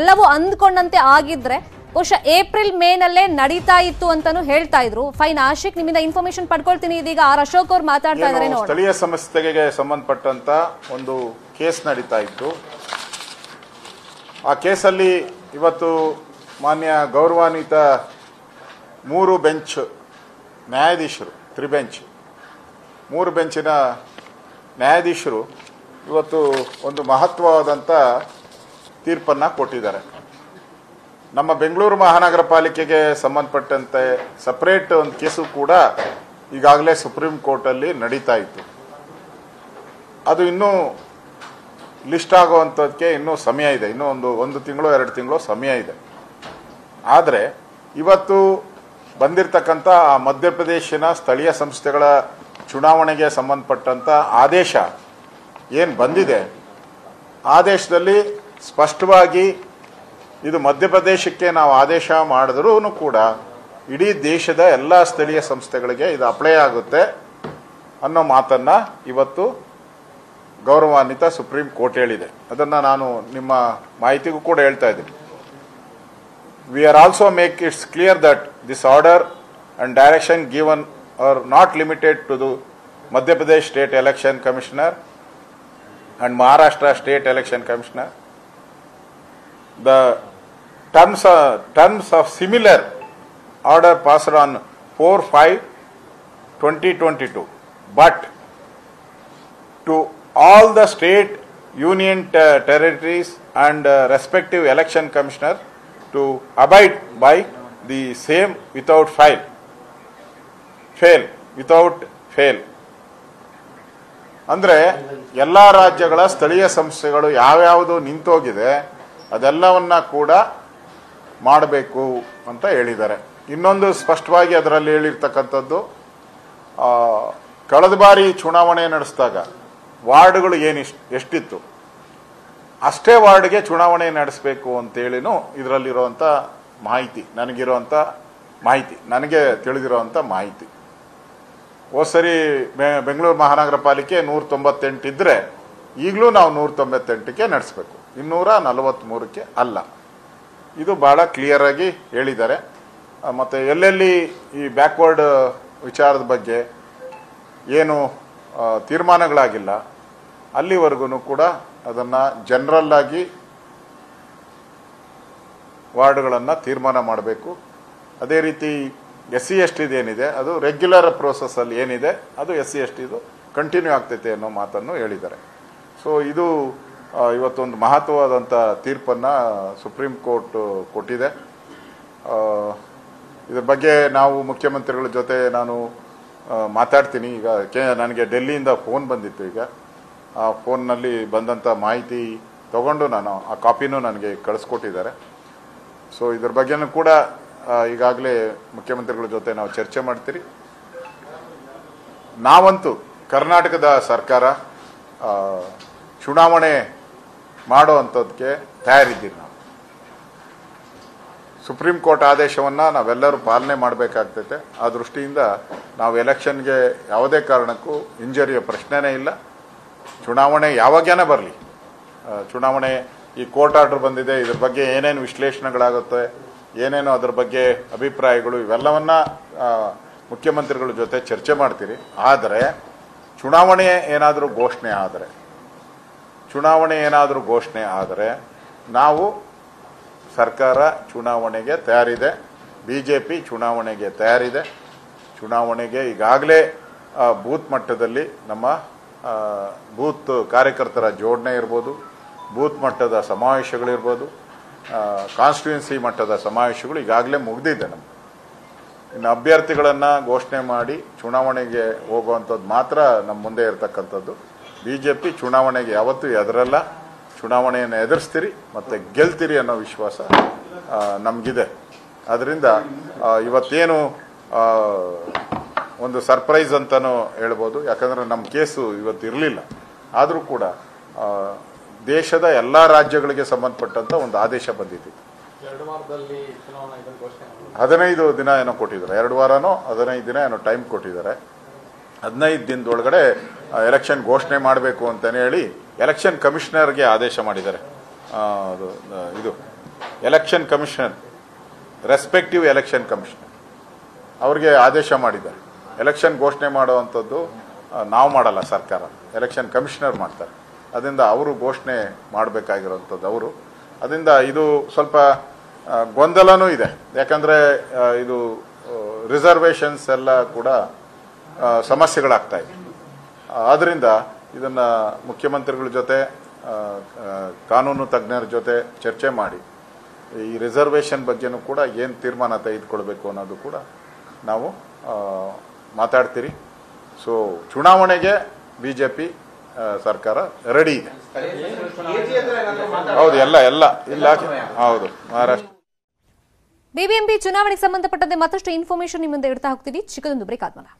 ಎಲ್ಲವೂ ಅಂದ್ಕೊಂಡಂತೆ ಆಗಿದ್ರೆ ಬಹುಶಃ ಏಪ್ರಿಲ್ ಮೇ ನಲ್ಲೇ ನಡೀತಾ ಇತ್ತು ಅಂತಾನು ಹೇಳ್ತಾ ಇದ್ರು. ಫೈನ್ ಆಶಿಕ್, ನಿಮ್ಮಿಂದ ಇನ್ಫಾರ್ಮೇಶನ್ ಪಡ್ಕೊಳ್ತೀನಿ. ಇದೀಗ ಆರ್ ಅಶೋಕ್ ಅವ್ರು ಮಾತಾಡ್ತಾ ಇದ್ದಾರೆ. ಸ್ಥಳೀಯ ಸಂಸ್ಥೆಗೆ ಸಂಬಂಧಪಟ್ಟಂತ ಒಂದು ಕೇಸ್ ನಡೀತಾ ಇತ್ತು. ಆ ಕೇಸಲ್ಲಿ ಇವತ್ತು ಮಾನ್ಯ ಗೌರವಾನ್ವಿತ 3 ಬೆಂಚ್ ನ್ಯಾಯಾಧೀಶರು, 3 ಬೆಂಚ್ 3 ಬೆಂಚಿನ ನ್ಯಾಯಾಧೀಶರು ಇವತ್ತು ಒಂದು ಮಹತ್ವವಾದಂಥ ತೀರ್ಪನ್ನು ಕೊಟ್ಟಿದ್ದಾರೆ. ನಮ್ಮ ಬೆಂಗಳೂರು ಮಹಾನಗರ ಪಾಲಿಕೆಗೆ ಸಂಬಂಧಪಟ್ಟಂತೆ ಸಪರೇಟ್ ಒಂದು ಕೇಸು ಕೂಡ ಈಗಾಗಲೇ ಸುಪ್ರೀಂ ಕೋರ್ಟಲ್ಲಿ ನಡೀತಾ ಇತ್ತು. ಅದು ಇನ್ನೂ ಲಿಸ್ಟ್ ಆಗುವಂಥದ್ದಕ್ಕೆ ಇನ್ನೂ ಸಮಯ ಇದೆ, ಇನ್ನೂ ಒಂದು ತಿಂಗಳು 2 ತಿಂಗಳು ಸಮಯ ಇದೆ. ಆದರೆ ಇವತ್ತು ಬಂದಿರತಕ್ಕಂಥ ಆ ಮಧ್ಯಪ್ರದೇಶಿನ ಸ್ಥಳೀಯ ಸಂಸ್ಥೆಗಳ ಚುನಾವಣೆಗೆ ಸಂಬಂಧಪಟ್ಟಂಥ ಆದೇಶ ಏನು ಬಂದಿದೆ, ಆದೇಶದಲ್ಲಿ ಸ್ಪಷ್ಟವಾಗಿ ಇದು ಮಧ್ಯಪ್ರದೇಶಕ್ಕೆ ನಾವು ಆದೇಶ ಮಾಡಿದ್ರೂ ಕೂಡ ಇಡೀ ದೇಶದ ಎಲ್ಲ ಸ್ಥಳೀಯ ಸಂಸ್ಥೆಗಳಿಗೆ ಇದು ಅಪ್ಲೈ ಆಗುತ್ತೆ ಅನ್ನೋ ಮಾತನ್ನು ಇವತ್ತು ಗೌರವಾನ್ವಿತ ಸುಪ್ರೀಂ ಕೋರ್ಟ್ ಹೇಳಿದೆ. ಅದನ್ನು ನಾನು ನಿಮ್ಮ ಮಾಹಿತಿಗೂ ಕೂಡ ಹೇಳ್ತಾ ಇದ್ದೀನಿ. We are also make it's clear that this order and direction given R not limited to the Madhya Pradesh state election commissioner and Maharashtra State Election Commissioner. The terms of similar order passed on 4/5/2022, but to all the state, union territories and respective election commissioner to abide by the same without fail. Fail without fail ಅಂದ್ರೆ ಎಲ್ಲ ರಾಜ್ಯಗಳ ಸ್ಥಳೀಯ ಸಂಸ್ಥೆಗಳು ಯಾವ್ಯಾವುದು ನಿಂತೋಗಿದೆ ಅದೆಲ್ಲವನ್ನ ಕೂಡ ಮಾಡಬೇಕು ಅಂತ ಹೇಳಿದ್ದಾರೆ. ಇನ್ನೊಂದು ಸ್ಪಷ್ಟವಾಗಿ ಅದರಲ್ಲಿ ಹೇಳಿರ್ತಕ್ಕಂಥದ್ದು, ಕಳೆದ ಬಾರಿ ಚುನಾವಣೆ ನಡೆಸಿದಾಗ ವಾರ್ಡ್ಗಳು ಎಷ್ಟಿತ್ತು ಅಷ್ಟೇ ವಾರ್ಡ್ಗೆ ಚುನಾವಣೆ ನಡೆಸಬೇಕು ಅಂತೇಳಿನೂ ಇದರಲ್ಲಿರುವಂಥ ಮಾಹಿತಿ, ನನಗೆ ತಿಳಿದಿರುವಂಥ ಮಾಹಿತಿ. ಹೋದ್ಸರಿ ಬೆಂಗಳೂರು ಮಹಾನಗರ ಪಾಲಿಕೆ 198 ಇದ್ರೆ ಈಗಲೂ ನಾವು 198ಕ್ಕೆ ನಡೆಸಬೇಕು, 243ಕ್ಕೆ ಅಲ್ಲ. ಇದು ಬಹಳ ಕ್ಲಿಯರ್ ಆಗಿ ಹೇಳಿದ್ದಾರೆ. ಮತ್ತು ಎಲ್ಲೆಲ್ಲಿ ಈ ಬ್ಯಾಕ್ವರ್ಡ್ ವಿಚಾರದ ಬಗ್ಗೆ ಏನು ತೀರ್ಮಾನಗಳಾಗಿಲ್ಲ ಅಲ್ಲಿವರೆಗೂ ಕೂಡ ಅದನ್ನು ಜನರಲ್ ಆಗಿ ವಾರ್ಡ್ಗಳನ್ನು ತೀರ್ಮಾನ ಮಾಡಬೇಕು. ಅದೇ ರೀತಿ SC/ST ಏನಿದೆ ಅದು ರೆಗ್ಯುಲರ್ ಪ್ರೋಸೆಸ್ಸಲ್ಲಿ ಏನಿದೆ ಅದು SC/STದು ಕಂಟಿನ್ಯೂ ಆಗ್ತೈತೆ ಅನ್ನೋ ಮಾತನ್ನು ಹೇಳಿದ್ದಾರೆ. ಸೊ ಇದು ಇವತ್ತೊಂದು ಮಹತ್ವವಾದಂಥ ತೀರ್ಪನ್ನು ಸುಪ್ರೀಂ ಕೋರ್ಟ್ ಕೊಟ್ಟಿದೆ. ಇದ್ರ ಬಗ್ಗೆ ನಾವು ಮುಖ್ಯಮಂತ್ರಿಗಳ ಜೊತೆ ನಾನು ಮಾತಾಡ್ತೀನಿ. ಈಗ ನನಗೆ ಡೆಲ್ಲಿಯಿಂದ ಫೋನ್ ಬಂದಿತ್ತು. ಈಗ ಆ ಫೋನ್ನಲ್ಲಿ ಬಂದಂಥ ಮಾಹಿತಿ ತಗೊಂಡು ನಾನು ಆ ಕಾಪಿನೂ ನನಗೆ ಕಳಿಸ್ಕೊಟ್ಟಿದ್ದಾರೆ. ಸೊ ಇದ್ರ ಬಗ್ಗೆನೂ ಕೂಡ ಈಗಾಗಲೇ ಮುಖ್ಯಮಂತ್ರಿಗಳ ಜೊತೆ ನಾವು ಚರ್ಚೆ ಮಾಡ್ತೀರಿ. ನಾವಂತೂ ಕರ್ನಾಟಕದ ಸರ್ಕಾರ ಚುನಾವಣೆ ಮಾಡೋ ಅಂಥದ್ದಕ್ಕೆ ತಯಾರಿದ್ದೀರಿ. ನಾವು ಸುಪ್ರೀಂ ಕೋರ್ಟ್ ಆದೇಶವನ್ನು ನಾವೆಲ್ಲರೂ ಪಾಲನೆ ಮಾಡಬೇಕಾಗ್ತೈತೆ. ಆ ದೃಷ್ಟಿಯಿಂದ ನಾವು ಎಲೆಕ್ಷನ್ಗೆ ಯಾವುದೇ ಕಾರಣಕ್ಕೂ ಇಂಜರಿಯ ಪ್ರಶ್ನೆನೇ ಇಲ್ಲ. ಚುನಾವಣೆ ಯಾವಾಗೇನೇ ಬರಲಿ, ಚುನಾವಣೆ ಈ ಕೋರ್ಟ್ ಆರ್ಡರ್ ಬಂದಿದೆ, ಇದ್ರ ಬಗ್ಗೆ ಏನೇನು ವಿಶ್ಲೇಷಣೆಗಳಾಗುತ್ತೆ, ಏನೇನು ಅದ್ರ ಬಗ್ಗೆ ಅಭಿಪ್ರಾಯಗಳು, ಇವೆಲ್ಲವನ್ನ ಮುಖ್ಯಮಂತ್ರಿಗಳ ಜೊತೆ ಚರ್ಚೆ ಮಾಡ್ತೀರಿ. ಆದರೆ ಚುನಾವಣೆ ಏನಾದರೂ ಘೋಷಣೆ ಆದರೆ ನಾವು ಸರ್ಕಾರ ಚುನಾವಣೆಗೆ ತಯಾರಿದೆ, BJP ಚುನಾವಣೆಗೆ ತಯಾರಿದೆ. ಚುನಾವಣೆಗೆ ಈಗಾಗಲೇ ಬೂತ್ ಮಟ್ಟದಲ್ಲಿ ನಮ್ಮ ಬೂತ್ ಕಾರ್ಯಕರ್ತರ ಜೋಡಣೆ ಇರ್ಬೋದು, ಬೂತ್ ಮಟ್ಟದ ಸಮಾವೇಶಗಳಿರ್ಬೋದು, ಕಾನ್ಸ್ಟಿಟ್ಯೂನ್ಸಿ ಮಟ್ಟದ ಸಮಾವೇಶಗಳು ಈಗಾಗಲೇ ಮುಗಿದಿದೆ. ಇನ್ನು ಅಭ್ಯರ್ಥಿಗಳನ್ನು ಘೋಷಣೆ ಮಾಡಿ ಚುನಾವಣೆಗೆ ಹೋಗುವಂಥದ್ದು ಮಾತ್ರ ನಮ್ಮ ಮುಂದೆ ಇರತಕ್ಕಂಥದ್ದು. BJP ಚುನಾವಣೆಗೆ ಯಾವತ್ತೂ ಎದುರಲ್ಲ, ಚುನಾವಣೆಯನ್ನು ಎದುರಿಸ್ತೀರಿ ಮತ್ತು ಗೆಲ್ತೀರಿ ಅನ್ನೋ ವಿಶ್ವಾಸ ನಮಗಿದೆ. ಅದರಿಂದ ಇವತ್ತೇನು ಒಂದು ಸರ್ಪ್ರೈಸ್ ಅಂತಲೂ ಹೇಳ್ಬೋದು, ಯಾಕಂದರೆ ನಮ್ಮ ಕೇಸು ಇವತ್ತು ಇರಲಿಲ್ಲ. ಆದರೂ ಕೂಡ ದೇಶದ ಎಲ್ಲ ರಾಜ್ಯಗಳಿಗೆ ಸಂಬಂಧಪಟ್ಟಂತ ಒಂದು ಆದೇಶ ಬಂದಿದೆ. 15 ದಿನ ಏನೋ ಕೊಟ್ಟಿದ್ದಾರೆ, 2 ವಾರನೋ 15 ದಿನ ಏನೋ ಟೈಮ್ ಕೊಟ್ಟಿದ್ದಾರೆ. 15 ದಿನದೊಳಗಡೆ ಎಲೆಕ್ಷನ್ ಘೋಷಣೆ ಮಾಡಬೇಕು ಅಂತಲೇ ಹೇಳಿ ಎಲೆಕ್ಷನ್ ಕಮಿಷನರ್ಗೆ ಆದೇಶ ಮಾಡಿದ್ದಾರೆ. ಇದು election commissioner, respective election commissioner ಅವ್ರಿಗೆ ಆದೇಶ ಮಾಡಿದ್ದಾರೆ. ಎಲೆಕ್ಷನ್ ಘೋಷಣೆ ಮಾಡುವಂಥದ್ದು ನಾವು ಮಾಡಲ್ಲ, ಸರ್ಕಾರ, ಎಲೆಕ್ಷನ್ ಕಮಿಷನರ್ ಮಾಡ್ತಾರೆ. ಅದರಿಂದ ಅವರು ಘೋಷಣೆ ಮಾಡಬೇಕಾಗಿರೋಂಥದ್ದು ಅವರು. ಅದರಿಂದ ಇದು ಸ್ವಲ್ಪ ಗೊಂದಲನೂ ಇದೆ, ಯಾಕಂದರೆ ಇದು ರಿಸರ್ವೇಷನ್ಸ್ ಎಲ್ಲ ಕೂಡ ಸಮಸ್ಯೆಗಳಾಗ್ತಾ ಇದೆ. ಆದ್ದರಿಂದ ಇದನ್ನು ಮುಖ್ಯಮಂತ್ರಿಗಳ ಜೊತೆ, ಕಾನೂನು ತಜ್ಞರ ಜೊತೆ ಚರ್ಚೆ ಮಾಡಿ ಈ ರಿಸರ್ವೇಷನ್ ಬಗ್ಗೆನೂ ಕೂಡ ಏನು ತೀರ್ಮಾನ ತೆಗೆದುಕೊಳ್ಬೇಕು ಅನ್ನೋದು ಕೂಡ ನಾವು ಮಾತಾಡ್ತೀರಿ. ಸೊ ಚುನಾವಣೆಗೆ BJP ಸರ್ಕಾರ ರೆಡಿ ಇದೆ. ಹೌದು, ಎಲ್ಲ ಇಲಾಖೆ, ಹೌದು, ಮಹಾರಾಷ್ಟ್ರ. BBMP ಚುನಾವಣೆಗೆ ಸಂಬಂಧಪಟ್ಟಂತೆ ಮತ್ತಷ್ಟು ಇನ್ಫಾರ್ಮೇಶನ್ ನಿಮ್ಮ ಮುಂದೆ ಇಡ್ತಾ ಹೋಗ್ತೀವಿ. ಚಿಕ್ಕದೊಂದು ಬ್ರೇಕ್ ಆದ್ಮೇಲೆ